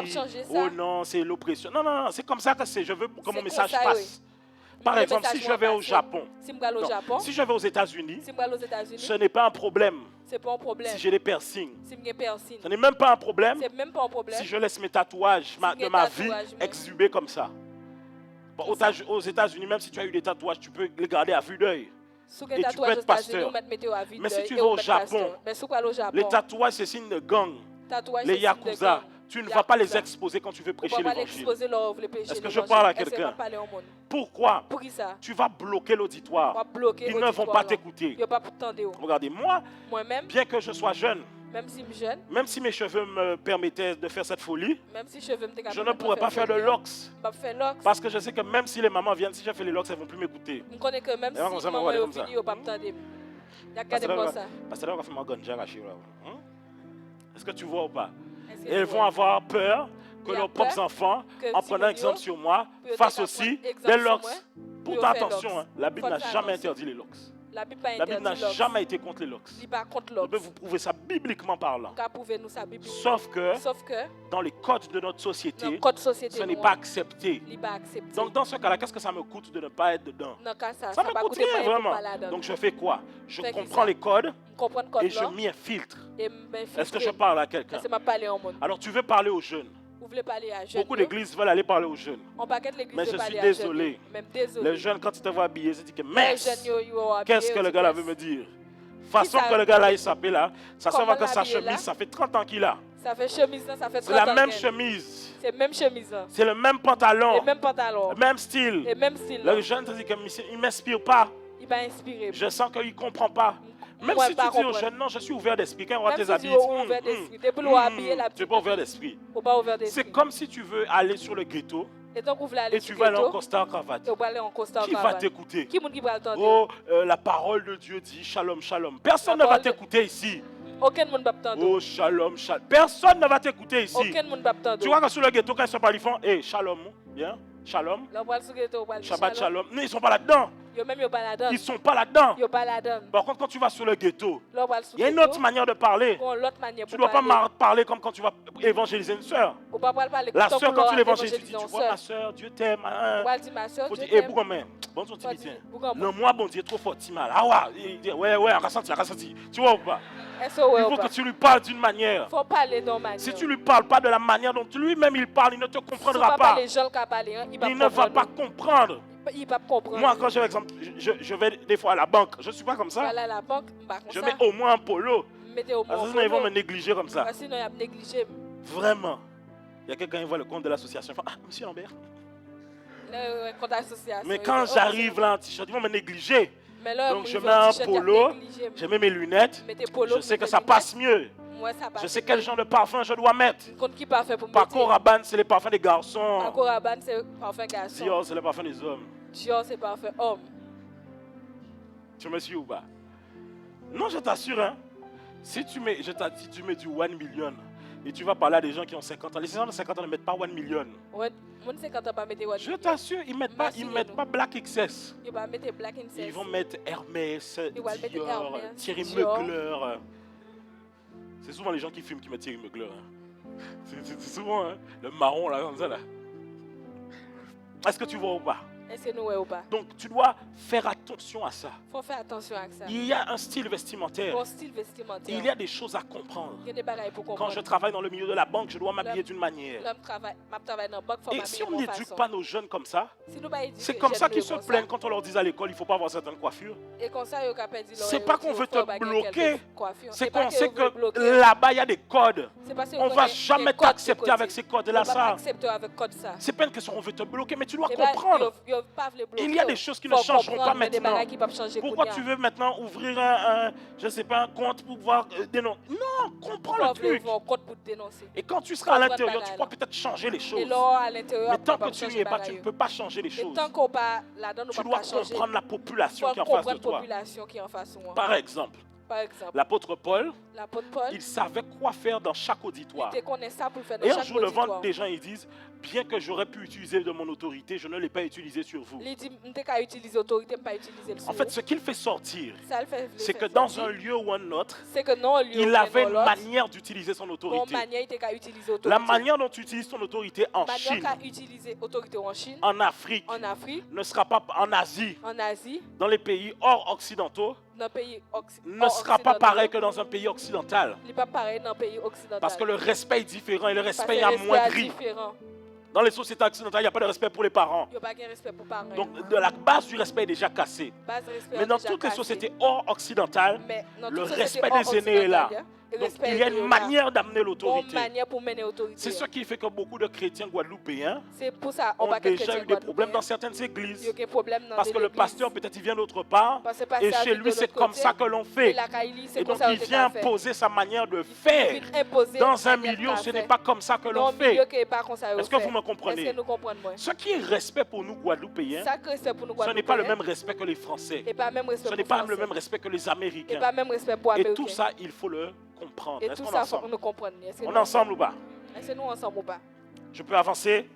oh non, c'est l'oppression. Non, non, non, c'est comme ça que c'est. Je veux que mon message passe. Par exemple, si je vais au Japon, si je vais aux États-Unis, ce n'est pas un problème. Si j'ai des piercings, ce n'est même pas un problème si je laisse mes tatouages de ma vie exhuber comme ça. Bon, aux États-Unis, même si tu as eu des tatouages, tu peux les garder à vue d'œil. Et tu peux être pasteur. Mais si tu vas au Japon, les tatouages, c'est signe de gang. Les yakuza, tu ne vas pas les exposer quand tu veux prêcher l'évangile. Est-ce que je parle à quelqu'un? Pourquoi? Tu vas bloquer l'auditoire. Ils ne vont pas t'écouter. Regardez, moi, bien que je sois jeune, même si mes cheveux me permettaient de faire cette folie, je ne pourrais pas faire de locks. Parce que je sais que même si les mamans viennent, si je fais les locks, elles ne vont plus m'écouter. Est-ce que tu vois ou pas? Et elles vont avoir peur que leurs propres enfants, en prenant exemple sur moi, fassent aussi des locks. Pourtant, attention, la Bible n'a jamais interdit les locks. La Bible n'a jamais été contre les locks. Je peux vous prouver ça bibliquement parlant. Sauf que dans les codes de notre société, ce n'est pas accepté. Donc dans ce cas-là, qu'est-ce que ça me coûte de ne pas être dedans? Ça me coûte rien vraiment. Donc je fais quoi? Je comprends les codes et je m'y infiltre. Est-ce que je parle à quelqu'un? Alors tu veux parler aux jeunes. Beaucoup d'églises veulent aller parler aux jeunes. Mais je suis désolé. Les jeunes, quand ils te voient habillés, ils se disent que mince, qu'est-ce que le gars là veut me dire? Façon que le gars là, il s'appelle là, ça se voit que sa chemise, ça fait 30 ans qu'il a. Ça fait chemise, ça fait 30 ans. C'est la même chemise. C'est même chemise. C'est le même pantalon. Le même pantalon. Le même style. Le même style. Le jeune te dit que il ne m'inspire pas. Il m'a inspiré. Je sens qu'il ne comprend pas. Même si tu dis aux jeunes, non, je suis ouvert d'esprit. Quand on voit tes habits, tu n'es pas ouvert d'esprit. C'est comme si tu veux aller sur le ghetto. Et tu vas aller en costard cravate. Qui va t'écouter? Oh, la parole de Dieu dit shalom, shalom. Personne ne va t'écouter ici. Oh, shalom, shalom. Personne ne va t'écouter ici. Tu vois que sur le ghetto, quand ils se parlent, ils font hey, shalom. Bien? Shalom. Shabbat shalom. Non, ils ne sont pas là-dedans. Ils ne sont pas là-dedans. Par contre, quand tu vas sur le ghetto, il y a une autre manière de parler. Tu ne dois pas parler comme quand tu vas évangéliser une soeur. La soeur, quand tu l'évangélises, tu dis, tu vois ma soeur, Dieu t'aime. Il faut dire, hé, Bougamé, bon ton tibitien. Non, moi, bon Dieu, trop fort, tu mal. Ah ouais, ouais, on a ressenti. Tu vois ou pas? Il faut que tu lui parles d'une manière. Si tu ne lui parles pas de la manière dont lui-même il parle, il ne te comprendra pas. Il ne va pas comprendre. Moi, quand j'ai l'exemple, je vais des fois à la banque. Je ne suis pas comme ça. Je mets au moins un polo. Sinon, ils vont me négliger comme ça. Vraiment. Il y a quelqu'un qui voit le compte de l'association. Ah, monsieur Lambert. Mais quand j'arrive là en t-shirt, ils vont me négliger. Donc je mets un polo, je mets mes lunettes. Je sais que ça passe mieux. Je sais quel genre de parfum je dois mettre. Paco Rabanne, c'est les parfums des garçons. Dior, c'est les parfums des hommes. Dior, c'est parfum homme. Tu me suis ou pas? Non, je t'assure. Hein. Si tu mets, je t'ai dit, tu mets du 1 million et tu vas parler à des gens qui ont 50 ans. Les gens de 50 ans ne mettent pas 1 million. Je t'assure, ils ne mettent pas Black XS. Ils vont mettre Hermès, Dior, Thierry Mugler. C'est souvent les gens qui fument qui mettent Thierry Mugler. Hein. C'est souvent hein, le marron là, comme ça. Là. Est-ce que tu vois ou pas? Donc tu dois faire attention à ça. Faut faire attention à ça. Il y a un style vestimentaire. Il y a des choses à comprendre. Quand je travaille dans le milieu de la banque, je dois m'habiller d'une manière. Et si on n'éduque pas nos jeunes comme ça, c'est comme ça qu'ils se plaignent quand on leur dit à l'école il ne faut pas avoir certaines coiffures. C'est pas qu'on veut te bloquer. C'est qu'on sait que là-bas il y a des codes. On ne va jamais t'accepter avec ces codes-là. C'est pas une question qu'on veut te bloquer, mais tu dois comprendre. Il y a des choses qui ne changeront pas maintenant. Pourquoi tu veux maintenant ouvrir je sais pas, un compte pour pouvoir dénoncer? Non, comprends le truc. Et quand tu seras à l'intérieur, tu pourras peut-être changer les choses. Mais tant que tu n'y es pas, tu ne peux pas changer les choses. Tu dois comprendre la population qui est en face de toi. Par exemple, l'apôtre Paul, il savait quoi faire dans chaque auditoire. Et un jour, devant des gens, ils disent, bien que j'aurais pu utiliser de mon autorité, je ne l'ai pas utilisé sur vous. En fait, ce qu'il fait sortir, c'est que dans un lieu ou un autre, il avait une manière d'utiliser son autorité. La manière dont tu utilises ton autorité en Chine, en Afrique, ne sera pas en Asie, dans les pays hors occidentaux, ne sera pas pareil que dans un pays occidental. Parce que le respect est différent et le respect est amoindri. Dans les sociétés occidentales, il n'y a pas de respect pour les parents. Donc, la base du respect est déjà cassée. Mais dans toutes les sociétés hors occidentales, le respect des aînés est là. Donc, il y a une manière d'amener l'autorité. C'est ce qui fait que beaucoup de chrétiens guadeloupéens ont déjà eu des problèmes dans certaines églises. Parce que le pasteur, peut-être, il vient d'autre part. Et chez lui, c'est comme ça que l'on fait. Et donc, il vient imposer sa manière de faire. Dans un milieu, ce n'est pas comme ça que l'on fait. Est-ce que vous me comprenez? Ce qui est respect pour nous, Guadeloupéens, ce n'est pas le même respect que les Français. Ce n'est pas le même respect que les Américains. Et tout ça, il faut le comprendre. Est-ce qu'on est ensemble? On est ensemble ou pas? Je peux avancer?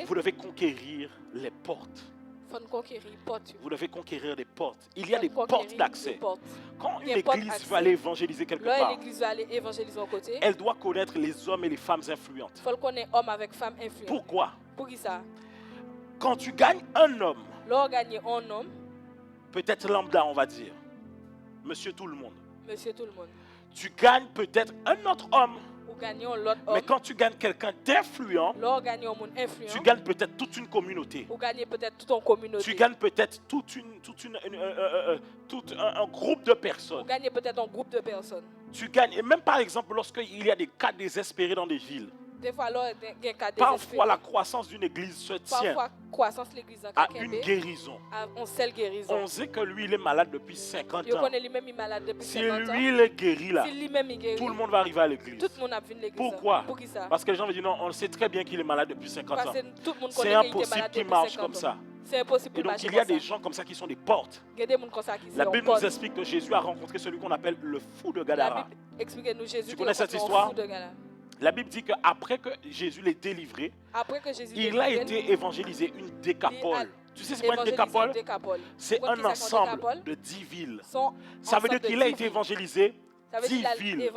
Vous devez conquérir les portes. Vous devez conquérir des portes. Il y a des portes d'accès. Quand une église va aller évangéliser quelque part, elle doit connaître les hommes et les femmes influentes. Pourquoi? Quand tu gagnes un homme, peut-être lambda, on va dire, monsieur tout le monde. Tu gagnes peut-être un autre homme Mais quand tu gagnes quelqu'un d'influent, tu gagnes peut-être toute une communauté. Tu gagnes peut-être tout un groupe de personnes. Tu gagnes, et même par exemple, lorsqu'il y a des cas désespérés dans des villes. Parfois, la croissance d'une église se tient à une guérison. On sait que lui, il est malade depuis 50 ans. Si lui, il est guéri là, tout le monde va arriver à l'église. Pourquoi? Parce que les gens vont dire non, on sait très bien qu'il est malade depuis 50 ans. C'est impossible qu'il marche comme ça. Et donc, il y a des gens comme ça qui sont des portes. La Bible nous explique que Jésus a rencontré celui qu'on appelle le fou de Gadara. Tu connais cette histoire? La Bible dit qu'après que Jésus l'ait délivré, il a été évangélisé une décapole. Tu sais, c'est quoi une décapole? C'est un ensemble de 10 villes. Ça veut dire qu'il a été évangélisé 10 villes.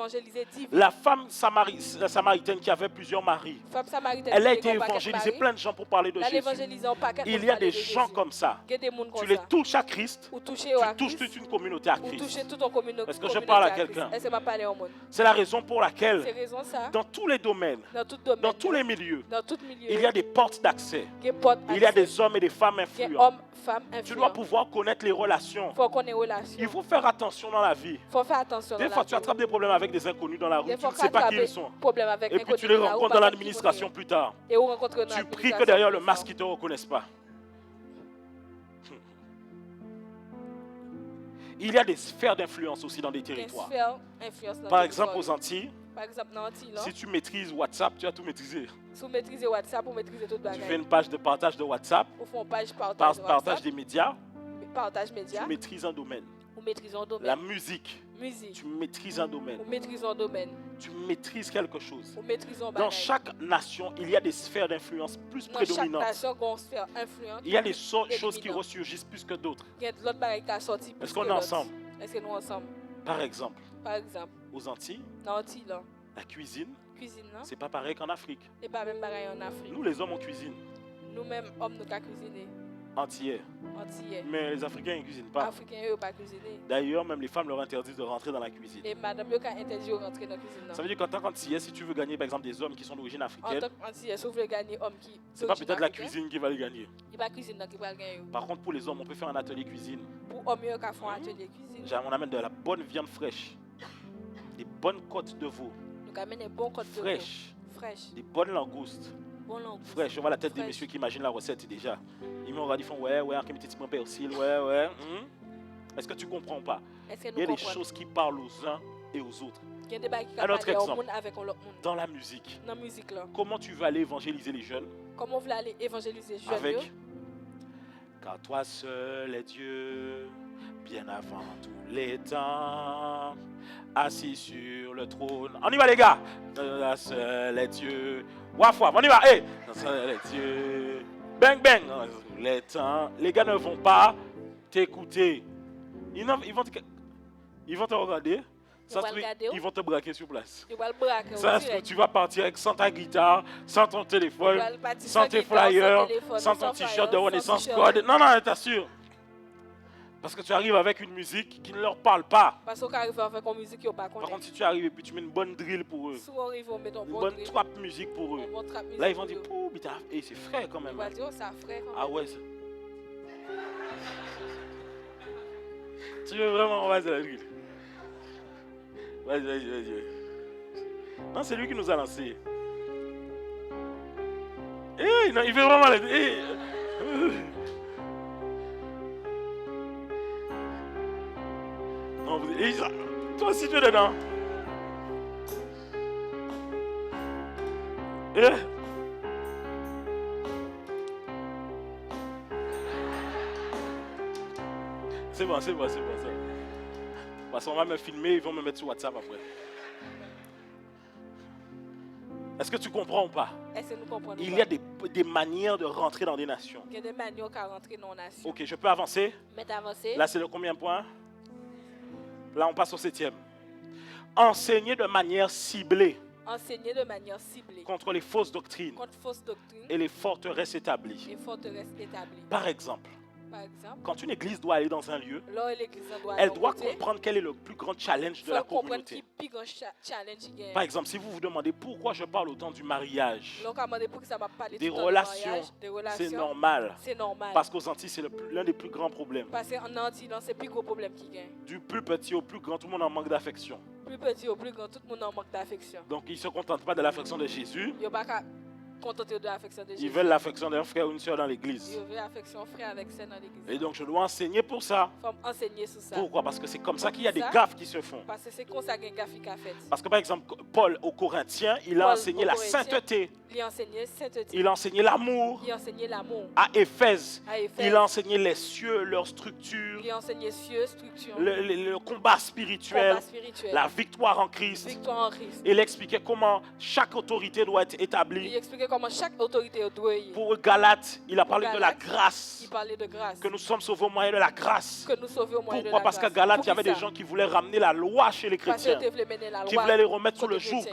La femme samaritaine qui avait plusieurs maris, elle a été évangélisée plein de gens pour parler de Jésus. Il y a des gens comme ça. Tu les touches à Christ, tu touches toute une communauté à Christ. Est-ce que je parle à quelqu'un? C'est la raison pour laquelle, dans tous les domaines, dans tous les milieux, il y a des portes d'accès. Il y a des hommes et des femmes influents. Tu dois pouvoir connaître les relations. Il faut faire attention dans la vie. Des fois, tu attrapes des problèmes avec des inconnus dans la rue, tu ne sais pas qui ils sont. Et puis tu les rencontres dans l'administration plus tard. Tu pries que derrière le masque, ils ne te reconnaissent pas. Il y a des sphères d'influence aussi dans des territoires. Par exemple, aux Antilles, si tu maîtrises WhatsApp, tu as tout maîtrisé. Tu fais une page de partage de WhatsApp, partage des médias, tu maîtrises un domaine. La musique, tu maîtrises un domaine. Tu maîtrises quelque chose. Dans chaque nation, il y a des sphères d'influence plus prédominantes. Il y a des choses qui ressurgissent plus que d'autres. Est-ce qu'on est ensemble? Par exemple, aux Antilles, la cuisine, c'est pas pareil qu'en Afrique. Nous, les hommes, on cuisine. Nous-mêmes, hommes, nous cuisinons. Antillais. Mais les Africains ne cuisinent pas. D'ailleurs, même les femmes leur interdisent de rentrer dans la cuisine. Et madame, elle interdit de rentrer dans la cuisine. Ça veut dire qu'en tant qu'Antillais, si tu veux gagner, par exemple, des hommes qui sont d'origine africaine, c'est pas peut-être la cuisine qui va les gagner. Gagner. Par contre, pour les hommes, on peut faire un atelier cuisine. Pour hommes, on fait un atelier cuisine. On amène de la bonne viande fraîche, des bonnes côtes de veau, fraîches, des bonnes langoustes. Fraîche, on voit la tête des messieurs qui imaginent la recette déjà. Ils m'ont dit, ouais, un petit peu persil, ouais. Est-ce que tu comprends pas? Il y a des choses qui parlent aux uns et aux autres. Un autre exemple, dans la musique. Comment tu vas aller évangéliser les jeunes? Comment vous allez évangéliser les jeunes? Avec car toi seul est Dieu, bien avant tous les temps, assis sur le trône. On y va les gars. Toi seul est Dieu. Wafouaf, on y va, hey! Les dieux, bang bang, les temps, les gars ne vont pas t'écouter. Ils vont te regarder, ils vont te braquer sur place. Tu vas partir sans ta guitare, sans ton téléphone, sans tes flyers, sans ton t-shirt de Renaissance Code. Non, t'assure. Parce que tu arrives avec une musique qui ne leur parle pas. Par contre, si tu arrives et puis tu mets une bonne drill pour eux, une bonne trap musique pour eux, là ils vont dire, oh, mais c'est frais quand même. Ah ouais. Tu veux vraiment, vas-y la drill. Vas-y. Non, c'est lui qui nous a lancé. Non, il veut vraiment la drill. Toi aussi tu es dedans. C'est bon. Parce qu'on va me filmer, ils vont me mettre sur WhatsApp après. Est-ce que tu comprends ou pas? Il y a des manières de rentrer dans des nations. Il y a des manières de rentrer dans des nations. Ok, je peux avancer? Là, c'est le combien de points? Là, on passe au 7e. Enseigner de manière ciblée. Contre les fausses doctrines. Et les forteresses établies. Par exemple, Quand une église doit aller dans un lieu, elle doit comprendre quel est le plus grand challenge de la communauté. Par exemple, si vous vous demandez pourquoi je parle autant du mariage, des relations, c'est normal. Parce qu'aux Antilles, c'est l'un des plus grands problèmes. Du plus petit au plus grand, tout le monde en manque d'affection. Plus petit au plus grand, tout le monde en manque d'affection. Donc ils ne se contentent pas de l'affection de Jésus. Ils veulent l'affection d'un frère ou une soeur dans l'église. Et donc je dois enseigner pour ça. Pourquoi? Parce que c'est comme ça qu'il y a des gaffes qui se font. Parce que par exemple, Paul aux Corinthiens, il a enseigné la sainteté. Il a enseigné l'amour. À Éphèse, il a enseigné les cieux, leur structure. Le combat spirituel, la victoire en Christ. Il expliquait comment chaque autorité doit être établie. Comment chaque autorité doit. Pour Galates, il a parlé de la grâce. Il parlait de grâce. Que nous sommes sauvés au moyen de la grâce. Que nous sauvons au moyen de la Pourquoi? Parce qu'à Galates, il y avait des gens qui voulaient ramener la loi chez les chrétiens. Qui voulaient les remettre sous le joug.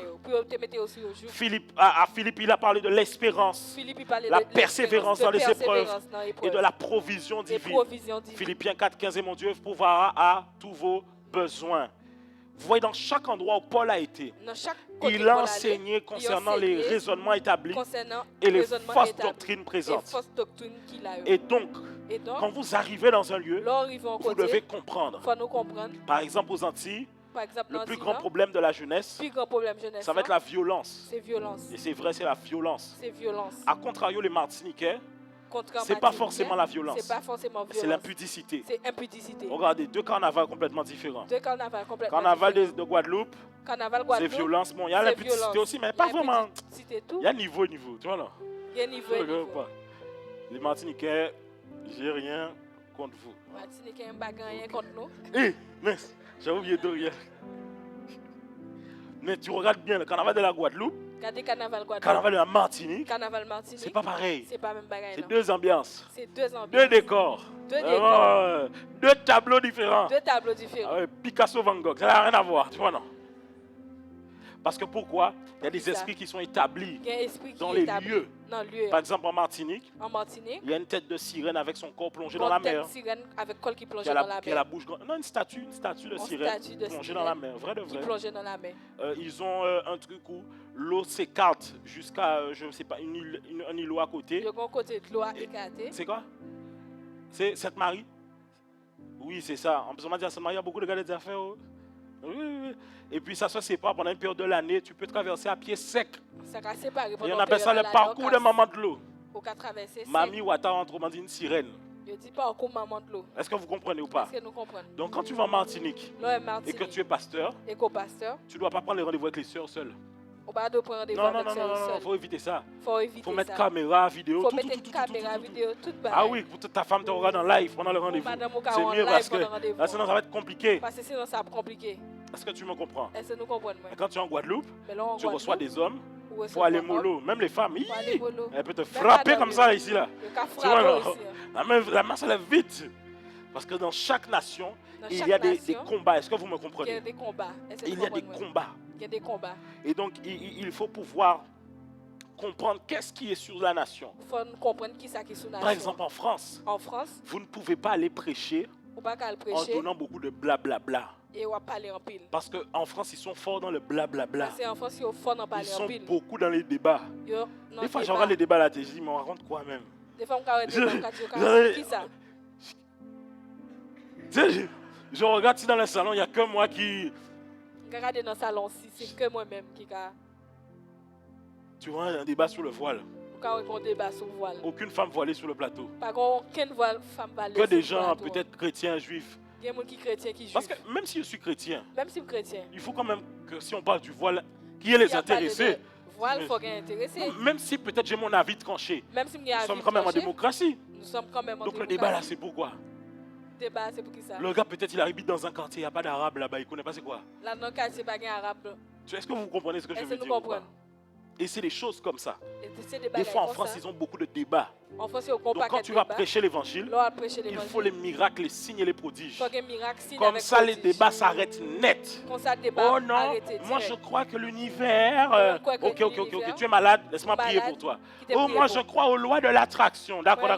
À Philippe, il a parlé de l'espérance. La persévérance dans les épreuves. Et de la provision divine. Philippiens 4, 15, et mon Dieu pourvoira à tous vos besoins. Vous voyez, dans chaque endroit où Paul a été, il a enseigné concernant les raisonnements établis et les fausses doctrines présentes. Et donc, quand vous arrivez dans un lieu, vous devez comprendre. Par exemple, aux Antilles, le plus grand problème de la jeunesse, ça va être la violence. Et c'est vrai, c'est la violence. A contrario, les Martiniquais, c'est pas forcément la violence. C'est l'impudicité. Regardez, deux carnavals complètement différents. Carnaval de Guadeloupe, c'est violence. Bon, il y a l'impudicité aussi, mais pas vraiment. Il y a niveau. Tu vois là. Il y a niveau. Les Martiniquais, j'ai rien contre vous. Martiniquais, rien contre nous. Mais j'ai oublié de rien. Mais tu regardes bien le carnaval de la Guadeloupe. Carnaval de la Martinique. C'est pas pareil. C'est pas même pareil. C'est deux ambiances. Deux décors. Deux tableaux différents. Picasso, Van Gogh, ça n'a rien à voir, tu vois non? Parce que pourquoi? Il y a des esprits qui sont établis dans les lieux. Par exemple, en Martinique, il y a une tête de sirène avec son corps plongé dans la mer. Il y a la bouche grande. Non, une statue de sirène plongée dans la mer. Vrai de vrai. Ils ont un truc où l'eau s'écarte jusqu'à, je ne sais pas, un îlot à côté. C'est quoi? C'est Sainte-Marie? Oui, c'est ça. En plus, on m'a dit à Sainte-Marie, il y a beaucoup de gars des affaires. Oui. Et puis ça se sépare pendant une période de l'année. Tu peux traverser à pied sec. Et on appelle ça le parcours de maman de l'eau. Mamie Ouattara, autrement dit une sirène. Je dis parcours maman de l'eau. Est-ce que vous comprenez ou pas? Donc quand tu vas en Martinique et que tu es pasteur, tu ne dois pas prendre les rendez-vous avec les sœurs seules. Non, il faut éviter ça. Il faut mettre caméra, vidéo, tout. Ah oui, pour ta femme te regarde en live pendant le rendez-vous. C'est mieux parce que sinon ça va être compliqué. Est-ce que tu me comprends? Quand tu es en Guadeloupe, tu reçois des hommes. Il faut aller mollo. Même les femmes, elles peuvent te frapper comme ça ici là. Tu vois, la main se lève vite. Parce que dans chaque nation, il y a des combats. Est-ce que vous me comprenez? Il y a des combats. Il y a des combats. Et donc, il faut pouvoir comprendre qu'est-ce qui est sur la nation. Par exemple, en France, vous ne pouvez pas aller prêcher en donnant beaucoup de blablabla. Parce qu'en France, ils sont forts dans le blablabla. Ils sont beaucoup dans les débats. Des fois, je regarde les débats là, je dis, mais on raconte quoi même? Des fois, on regarde qui ça? Je regarde si dans le salon, il n'y a que moi qui... Regardez dans le salon, c'est que moi-même qui... Tu vois, un débat sur le voile. Voile. Aucune femme voilée sur le plateau. Aucune femme voilée. Que des gens peut-être chrétiens, juifs. Il y a des gens qui sont chrétiens, qui juifs. Parce que même si je suis chrétien, chrétien, il faut quand même que si on parle du voile, qu'il y ait les intéressés. Voile, faut intéressé. Même si peut-être j'ai mon avis tranché. Nous sommes quand même en démocratie. Donc le débat là, c'est pourquoi? C'est pour qui ça? Le gars peut-être il habite dans un quartier, il n'y a pas d'arabe là-bas, il ne connaît pas c'est quoi. Là dans le quartier, il n'y a pas d'arabe. Est-ce que vous comprenez ce que je veux dire? Nous comprenons. Et c'est des choses comme ça. Des fois en France, ils ont beaucoup de débats. Donc quand tu vas prêcher l'évangile, il faut les miracles, les signes et les prodiges. Comme ça, les débats s'arrêtent net. Oh non, moi je crois que l'univers... Ok, tu es malade, laisse-moi prier pour toi. Oh, moi je crois aux lois de l'attraction. D'accord.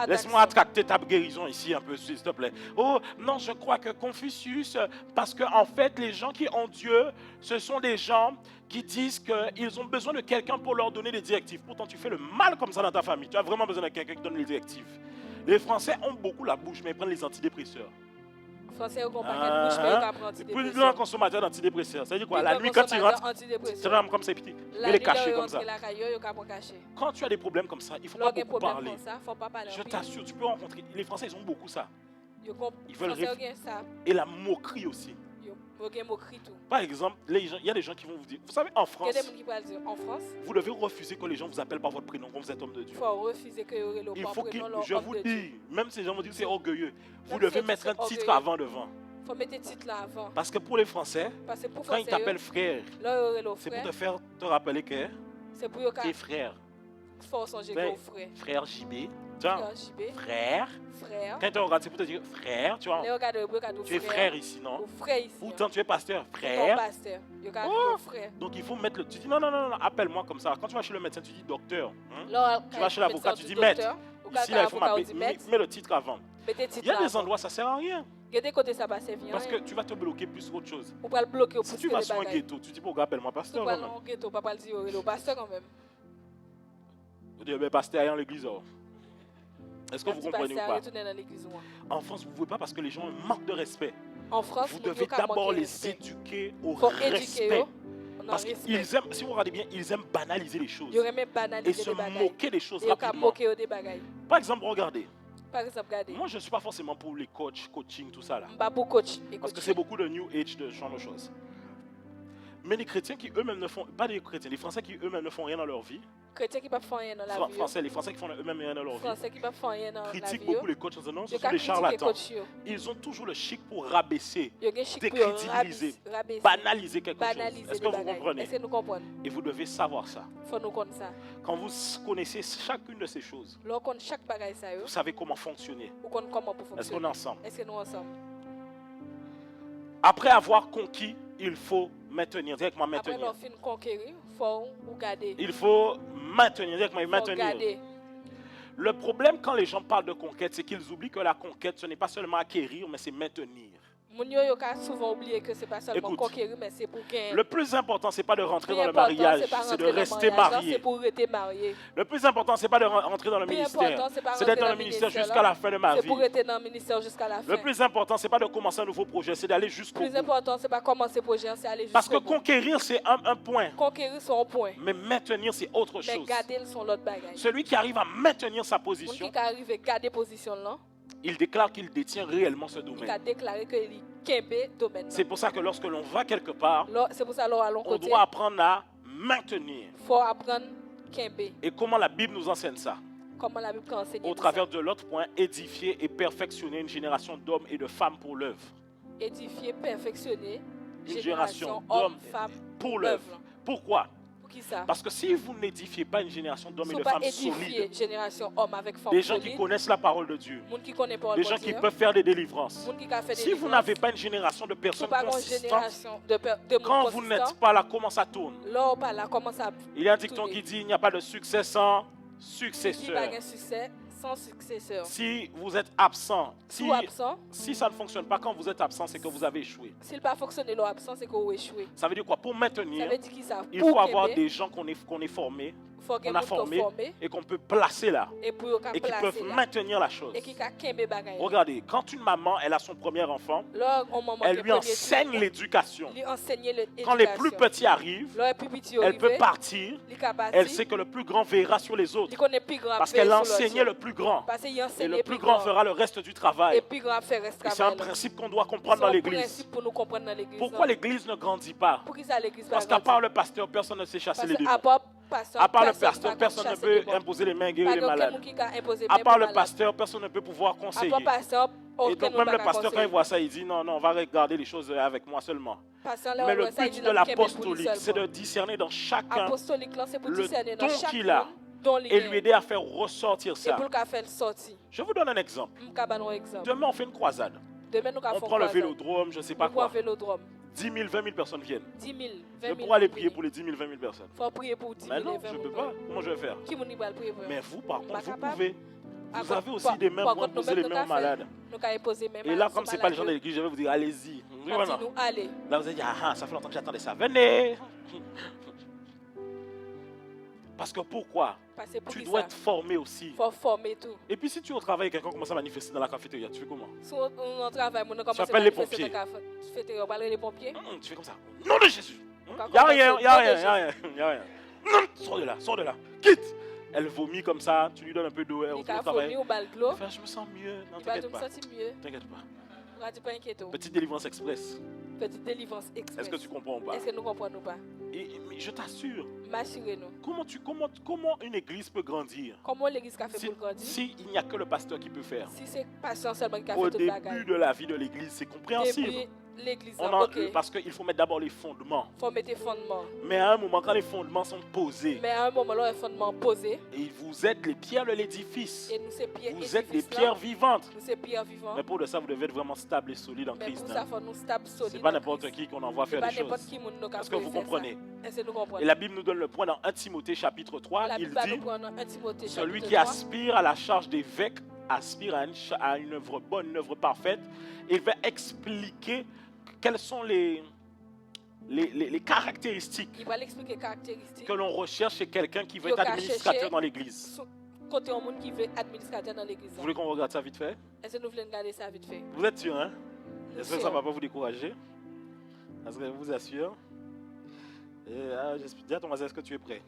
Laisse-moi attracter ta guérison ici un peu, s'il te plaît. Oh, non, je crois que Confucius, parce qu'en fait, les gens qui ont Dieu, ce sont des gens qui disent qu'ils ont besoin de quelqu'un pour leur donner des directives. Pourtant, tu fais le mal comme ça dans ta famille. Tu as vraiment besoin de quelqu'un qui donne les directives. Les Français ont beaucoup la bouche, mais ils prennent les antidépresseurs. Français ont pas de bouche, mais ils prennent antidépresseurs. Plus grand consommateur d'antidépresseurs. Ça veut dire quoi? La nuit, quand tu rentres, tu rentres comme c'est petit. Et les cacher comme ça. Quand tu as des problèmes comme ça, il ne faut pas beaucoup parler. Je t'assure, tu peux rencontrer. Les Français, ils ont beaucoup ça. Ils veulent rire. Et la moquerie aussi. Par exemple, il y a des gens qui vont vous dire, vous savez, en France, vous devez refuser que les gens vous appellent par votre prénom quand vous êtes homme de Dieu. Il faut que, je vous dis, même si les gens vous disent que c'est orgueilleux, vous devez mettre un titre avant devant. Parce que pour les Français, quand ils t'appellent frère, c'est pour te faire te rappeler que tu es frère. Frère JB, frère. Quand tu regardes, c'est pour te dire frère, tu vois. Tu es frère ici, non? Pourtant, tu es pasteur, frère. Oh. Donc il faut mettre le. Tu dis non, appelle-moi comme ça. Quand tu vas chez le médecin, tu dis docteur. Tu vas chez l'avocat, tu dis maître. Ici, là, il faut m'appeler. Mets le titre avant. Il y a des endroits, ça ne sert à rien. Parce que tu vas te bloquer plus qu'autre chose. Si tu vas sur un ghetto, tu dis pourquoi appelle-moi pasteur. Vous dites, mais pasteur est dans l'église. Est-ce que vous comprenez ou pas? En France, vous ne pouvez pas parce que les gens manquent de respect. Vous devez d'abord les éduquer au respect. Parce qu'ils aiment, si vous regardez bien, ils aiment banaliser les choses. Et se moquer des choses rapidement. Par exemple, regardez. Moi, je ne suis pas forcément pour les coaching, tout ça là. Parce que c'est beaucoup de new age, de genre de choses. Mais les chrétiens qui eux-mêmes ne font, pas les chrétiens, les Français qui eux-mêmes ne font rien dans leur vie. Les Français qui font eux-mêmes rien dans leur vie. Critiquent beaucoup les coachs en disant non, ce sont des charlatans. Ils ont toujours le chic pour rabaisser, décrédibiliser, banaliser quelque chose. Est-ce que vous comprenez? Et vous devez savoir ça. Quand vous connaissez chacune de ces choses, vous savez comment fonctionner. Est-ce qu'on est ensemble? Après avoir conquis, il faut maintenir. Dis avec moi, maintenir. Il faut maintenir. Dis avec moi, maintenir. Le problème quand les gens parlent de conquête, c'est qu'ils oublient que la conquête, ce n'est pas seulement acquérir, mais c'est maintenir. Souvent oublié que c'est pas seulement conquérir, mais c'est pour gagner. Le plus important, c'est pas de rentrer dans le mariage, c'est de rester marié. Le plus important, c'est pas de rentrer dans le ministère, c'est d'être dans le ministère jusqu'à la fin de ma vie. Le plus important, c'est pas de commencer un nouveau projet, c'est d'aller jusqu'au bout. Le plus important, c'est pas commencer un projet, c'est aller jusqu'au bout. Parce que conquérir, c'est un point. Conquérir, c'est un point. Mais maintenir, c'est autre chose. Celui qui arrive à maintenir sa position, il déclare qu'il détient réellement ce domaine. C'est pour ça que lorsque l'on va quelque part, on doit apprendre à maintenir. Et comment la Bible nous enseigne ça? Au travers de l'autre point, édifier et perfectionner une génération d'hommes et de femmes pour l'œuvre. Édifier, perfectionner une génération d'hommes et femmes pour l'œuvre. Pourquoi? Parce que si vous n'édifiez pas une génération d'hommes et de femmes solides, des gens qui connaissent la parole de Dieu, des gens qui peuvent faire des délivrances, si vous n'avez pas une génération de personnes consistantes, quand vous n'êtes pas là, comment ça tourne? Il y a un dicton qui dit il n'y a pas de succès sans successeur. Si vous êtes absent, si ça ne fonctionne pas quand vous êtes absent, c'est que vous avez échoué. Ça veut dire quoi? Pour maintenir, il faut avoir des gens qu'on est formés, qu'on a formés et qu'on peut placer là et qui peuvent maintenir la chose. Regardez, quand une maman elle a son premier enfant, elle lui enseigne l'éducation. Quand les plus petits arrivent, elle peut partir. Elle sait que le plus grand veillera sur les autres parce qu'elle a enseigné le plus grand. Et le plus grand fera le reste du travail. Et c'est un principe qu'on doit comprendre dans l'église. Pourquoi l'église ne grandit pas? Parce qu'à part le pasteur, personne ne sait chasser les démons. À part le pasteur, personne ne peut imposer les mains et guérir les malades. À part le pasteur, personne ne peut pouvoir conseiller. Et donc même le pasteur, quand il voit ça, il dit non, on va regarder les choses avec moi seulement. Mais le but de l'apostolique, c'est de discerner dans chacun le don qu'il a et lui aider à faire ressortir ça. Je vous donne un exemple. Demain, on fait une croisade. On prend le vélodrome, je ne sais pas quoi. 10 000, 20 000 personnes viennent. 10 000, 20 000. Je pourrais aller prier pour les 10 000, 20 000 personnes. Il faut prier pour 10 000. Mais non, je ne peux pas. Comment je vais faire? Mais vous, par contre, vous pouvez. Vous avez aussi pas, des mains pour imposer les mains aux malades. Et là, comme ce n'est pas les gens de l'église, je vais vous dire, allez-y. Là, vous allez dire, ah, ça fait longtemps que j'attendais ça. Venez. Parce que pourquoi? Tu dois être formé aussi. Faut former tout. Et puis si tu es au travail et quelqu'un commence à manifester dans la cafétéria, tu fais comment? Si on travaille, on commence à manifester dans la cafétéria, on va les pompiers. Tu fais comme ça. Nom de Jésus. Il n'y a rien, il n'y a rien, il n'y a rien. Non, sors de là, quitte. Elle vomit comme ça, tu lui donnes un peu d'eau, elle travaille. Je me sens mieux. Non, t'inquiète pas. T'inquiète pas. Petite délivrance express. Petite délivrance express. Est-ce que tu comprends ou pas? Est-ce que nous comprenons pas? Mais je t'assure. M'assurez-nous. Comment une église peut grandir? Comment l'église peut grandir? Si il n'y a que le pasteur qui peut faire. Si c'est pasteur seulement qui a fait au début de la vie de l'église, c'est compréhensible. L'église, parce qu'il faut mettre d'abord les fondements. Faut mettre les fondements. Mais à un moment, quand les fondements sont posés, les fondements posés, et vous êtes les pierres de l'édifice. Et nous, vous êtes les pierres vivantes. Pierres vivantes. Mais pour de ça, vous devez être vraiment stable et solide en Christ. C'est pas n'importe qui qu'on envoie faire des choses. Est-ce que vous comprenez? Et la Bible nous donne le point dans 1 Timothée chapitre 3. Il dit, celui qui aspire à la charge d'évêque aspire à une œuvre bonne, une œuvre parfaite. Il va expliquer quelles sont les caractéristiques que l'on recherche chez quelqu'un qui veut être administrateur dans l'église. Vous voulez qu'on regarde ça vite fait? Vous êtes sûr, hein? Est-ce que ça ne va pas vous décourager? Est-ce que je vous assure? Dis à ton voisin, est-ce que tu es prêt?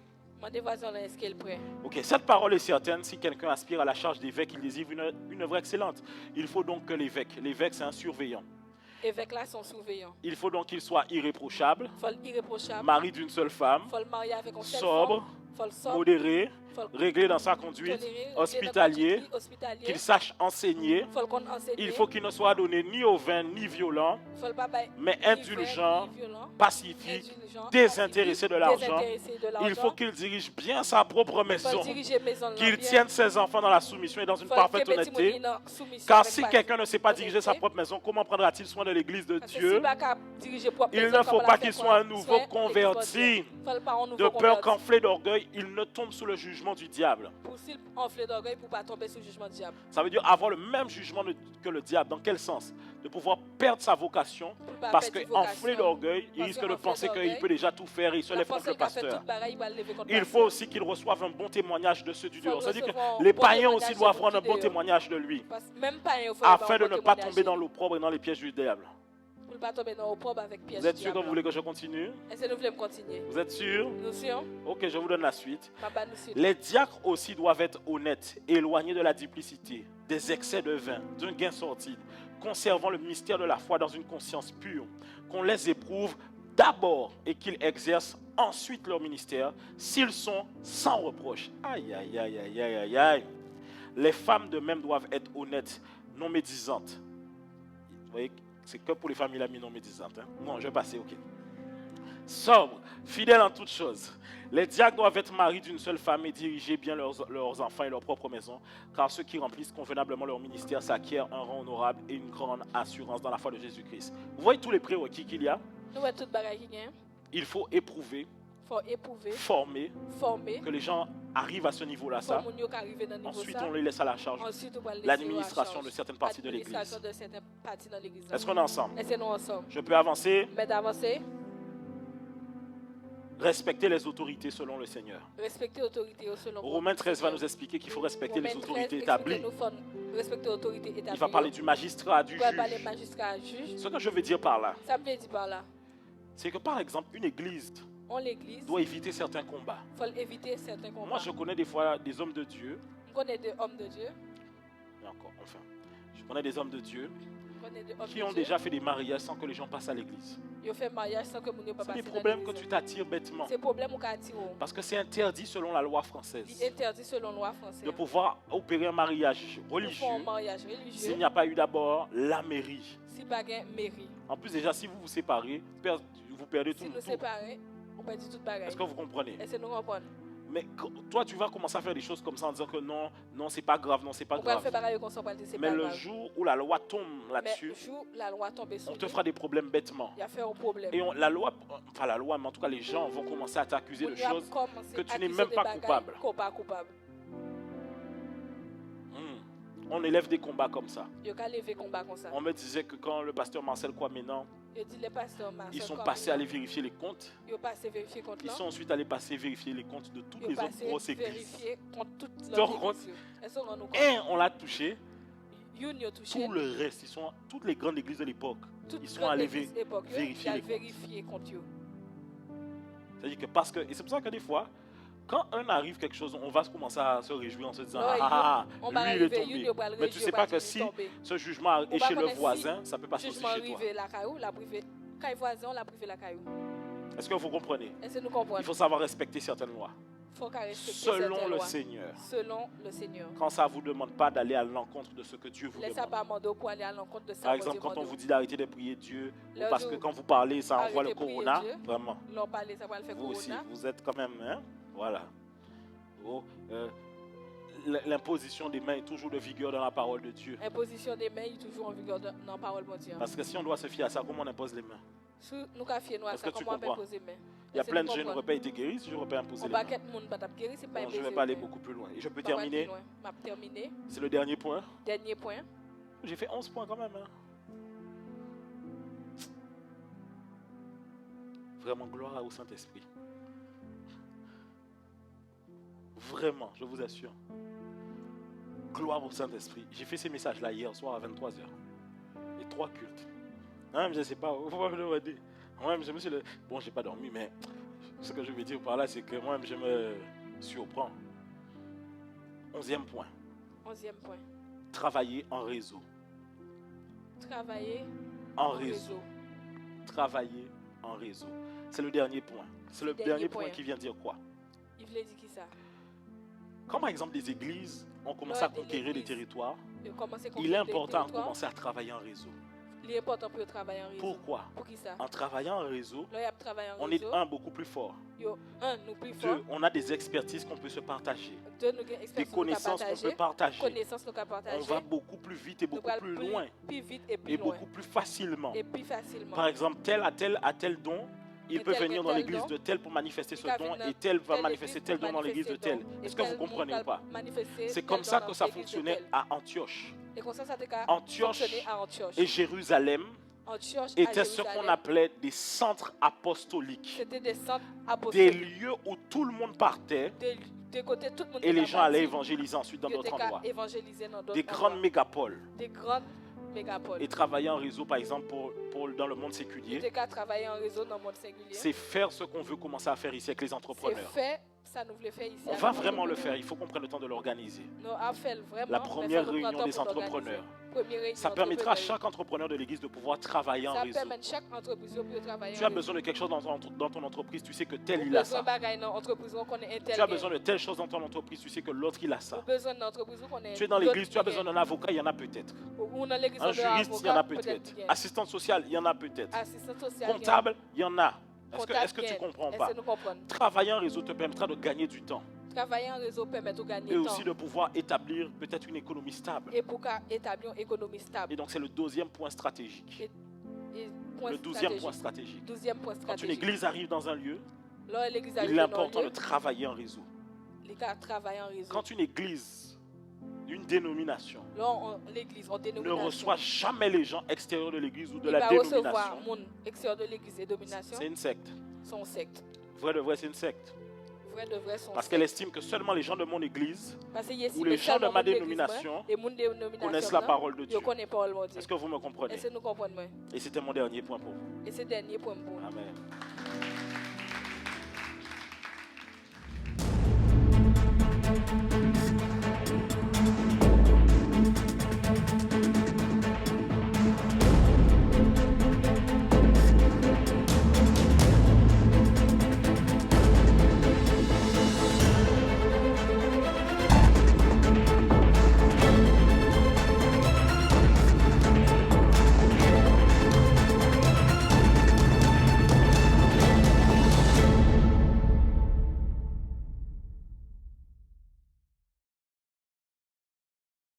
Ok, cette parole est certaine. Si quelqu'un aspire à la charge d'évêque, il désire une œuvre excellente. Il faut donc que l'évêque c'est un surveillant. Il faut donc qu'il soit irréprochable, mari d'une seule femme, sobre, modéré, réglé dans sa conduite, hospitalier, qu'il sache enseigner. Il faut qu'il ne soit donné ni au vin ni violent, mais indulgent, pacifique, désintéressé de l'argent. Il faut qu'il dirige bien sa propre maison, qu'il tienne ses enfants dans la soumission et dans une parfaite honnêteté. Car si quelqu'un ne sait pas diriger sa propre maison, comment prendra-t-il soin de l'église de Dieu? Il ne faut pas qu'il soit un nouveau converti, de peur qu'enflé d'orgueil, il ne tombe sous le jugement du diable. Ça veut dire avoir le même jugement que le diable. Dans quel sens? De pouvoir perdre sa vocation parce qu'enflé d'orgueil, il risque de penser qu'il peut déjà tout faire et il se lève contre le pasteur. Il faut aussi qu'il reçoive un bon témoignage de ceux du dehors. C'est-à-dire que les païens aussi doivent avoir un bon témoignage de lui afin de ne pas tomber dans l'opprobre et dans les pièges du diable. Vous êtes sûr que vous voulez que je continue? Vous êtes sûr? Ok, je vous donne la suite. Les diacres aussi doivent être honnêtes, éloignés de la duplicité, des excès de vin, d'un gain sordide, conservant le mystère de la foi dans une conscience pure, qu'on les éprouve d'abord et qu'ils exercent ensuite leur ministère s'ils sont sans reproche. Aïe, aïe, aïe, aïe, aïe, aïe. Les femmes de même doivent être honnêtes, non médisantes. Vous voyez, c'est que pour les familles non médisantes. Hein? Non, je vais passer, ok. Sobre, fidèles en toutes choses. Les diacres doivent être maris d'une seule femme et diriger bien leurs enfants et leur propre maison, car ceux qui remplissent convenablement leur ministère s'acquièrent un rang honorable et une grande assurance dans la foi de Jésus-Christ. Vous voyez tous les prérequis qu'il y a? Il faut éprouver, former, que les gens arrivent à ce niveau-là. Ensuite, on les laisse à la charge l'administration de certaines parties de l'Église. Est-ce qu'on est ensemble? Je peux avancer? Respecter les autorités selon le Seigneur. Romains 13 va nous expliquer qu'il faut respecter les autorités établies. Il va parler du magistrat, du juge. Ce que je veux dire par là, c'est que par exemple, une église doit éviter certains combats. Moi, je connais des fois des hommes de Dieu. Je connais des hommes de Dieu qui ont déjà fait des mariages sans que les gens passent à l'église. C'est des problèmes que tu t'attires bêtement. Parce que c'est interdit selon la loi française de pouvoir opérer un mariage religieux s'il n'y a pas eu d'abord la mairie. En plus, déjà, si vous vous séparez, vous perdez tout. Est-ce que vous comprenez? Mais toi, tu vas commencer à faire des choses comme ça en disant que non, non, c'est pas grave, non, c'est pas grave. Mais le jour où la loi tombe là-dessus, on te fera des problèmes bêtement. Et la loi, mais en tout cas, les gens vont commencer à t'accuser de choses que tu n'es même pas coupable. On élève des combats comme ça. On me disait que quand le pasteur Marcel Kwamenan, ils sont passés à aller vérifier les comptes. Ils sont ensuite allés vérifier les comptes de toutes les autres grosses églises. Donc, on l'a touché. Tout le reste, toutes les grandes églises de l'époque, ils sont allés vérifier les comptes. C'est-à-dire que et c'est pour ça que des fois, quand un arrive quelque chose, on va commencer à se réjouir en se disant lui il est tombé. Mais tu ne sais pas que si ce jugement est chez le voisin, ça peut passer aussi chez toi. Est-ce que vous comprenez? Il faut savoir respecter certaines lois. Selon le Seigneur. Quand ça ne vous demande pas d'aller à l'encontre de ce que Dieu vous demande. Par exemple, quand on vous dit d'arrêter de prier Dieu, ou parce que quand vous parlez, ça envoie le corona, vraiment. Vous aussi, vous êtes quand même... Voilà. L'imposition des mains est toujours de vigueur dans la parole de Dieu. L'imposition des mains est toujours en vigueur dans la parole de Dieu. Parce que si on doit se fier à ça, comment on impose les mains? Est-ce que tu comprends? Il y a plein de gens qui n'auraient pas été guéris si je n'aurais pas imposé les mains. Je ne vais pas aller beaucoup plus loin. Et je peux terminer. C'est le dernier point. J'ai fait 11 points quand même. Vraiment, gloire au Saint-Esprit. Vraiment, je vous assure. Gloire au Saint-Esprit. J'ai fait ces messages-là hier soir à 23h. Et 3 cultes. Je ne sais pas, vous pouvez me demander. Moi-même, je me suis... Bon, je n'ai pas dormi, mais ce que je veux dire par là, c'est que moi-même, je me surprends. 11e point. Travailler en réseau. Travailler en réseau. C'est le dernier point. C'est le dernier point qui vient dire quoi? Il voulait dire qui ça? Quand par exemple des églises ont commencé à conquérir des territoires, il est important de commencer à travailler en réseau. Pourquoi? En travaillant en réseau, on est beaucoup plus fort. On a des expertises qu'on peut se partager. Des connaissances qu'on peut partager. On va beaucoup plus vite et beaucoup plus loin. Et beaucoup plus facilement. Par exemple, tel a tel don. Il peut venir dans l'église de tel pour manifester ce don et tel va manifester tel don dans l'église de tel. Est-ce que vous comprenez ou pas? C'est comme ça que ça fonctionnait à Antioche. Antioche et Jérusalem étaient ce qu'on appelait des centres apostoliques. Des lieux où tout le monde partait et les gens allaient évangéliser ensuite dans d'autres endroits. Des grandes mégapoles. Et travailler en réseau, par exemple, dans le monde séculier, c'est faire ce qu'on veut commencer à faire ici avec les entrepreneurs. On va vraiment le faire, il faut qu'on prenne le temps de l'organiser. La première réunion des entrepreneurs. Ça permettra à chaque entrepreneur de l'église de pouvoir travailler en réseau. Tu as besoin de quelque chose dans ton entreprise, tu sais que tel il a ça. Tu as besoin de telle chose dans ton entreprise, tu sais que l'autre il a ça. Tu es dans l'église, tu as besoin d'un avocat, il y en a peut-être. Un juriste, il y en a peut-être. Assistante sociale, il y en a peut-être. Comptable, il y en a. Est-ce que tu comprends pas? Travailler en réseau te permettra de gagner du temps. Travailler en réseau permet de gagner et aussi de pouvoir établir peut-être une économie stable. Et pour établir une économie stable. Et donc c'est le 12e point stratégique. Le 12e point stratégique. Quand une église arrive dans un lieu, il est important de travailler en réseau. Quand une église, une dénomination, ne reçoit jamais les gens extérieurs de l'église ou de la dénomination, c'est une secte. Vrai de vrai, c'est une secte. Parce qu'elle estime que seulement les gens de mon église ou les gens de ma dénomination connaissent la parole de Dieu. Est-ce que vous me comprenez? Et c'était mon dernier point pour vous. Amen.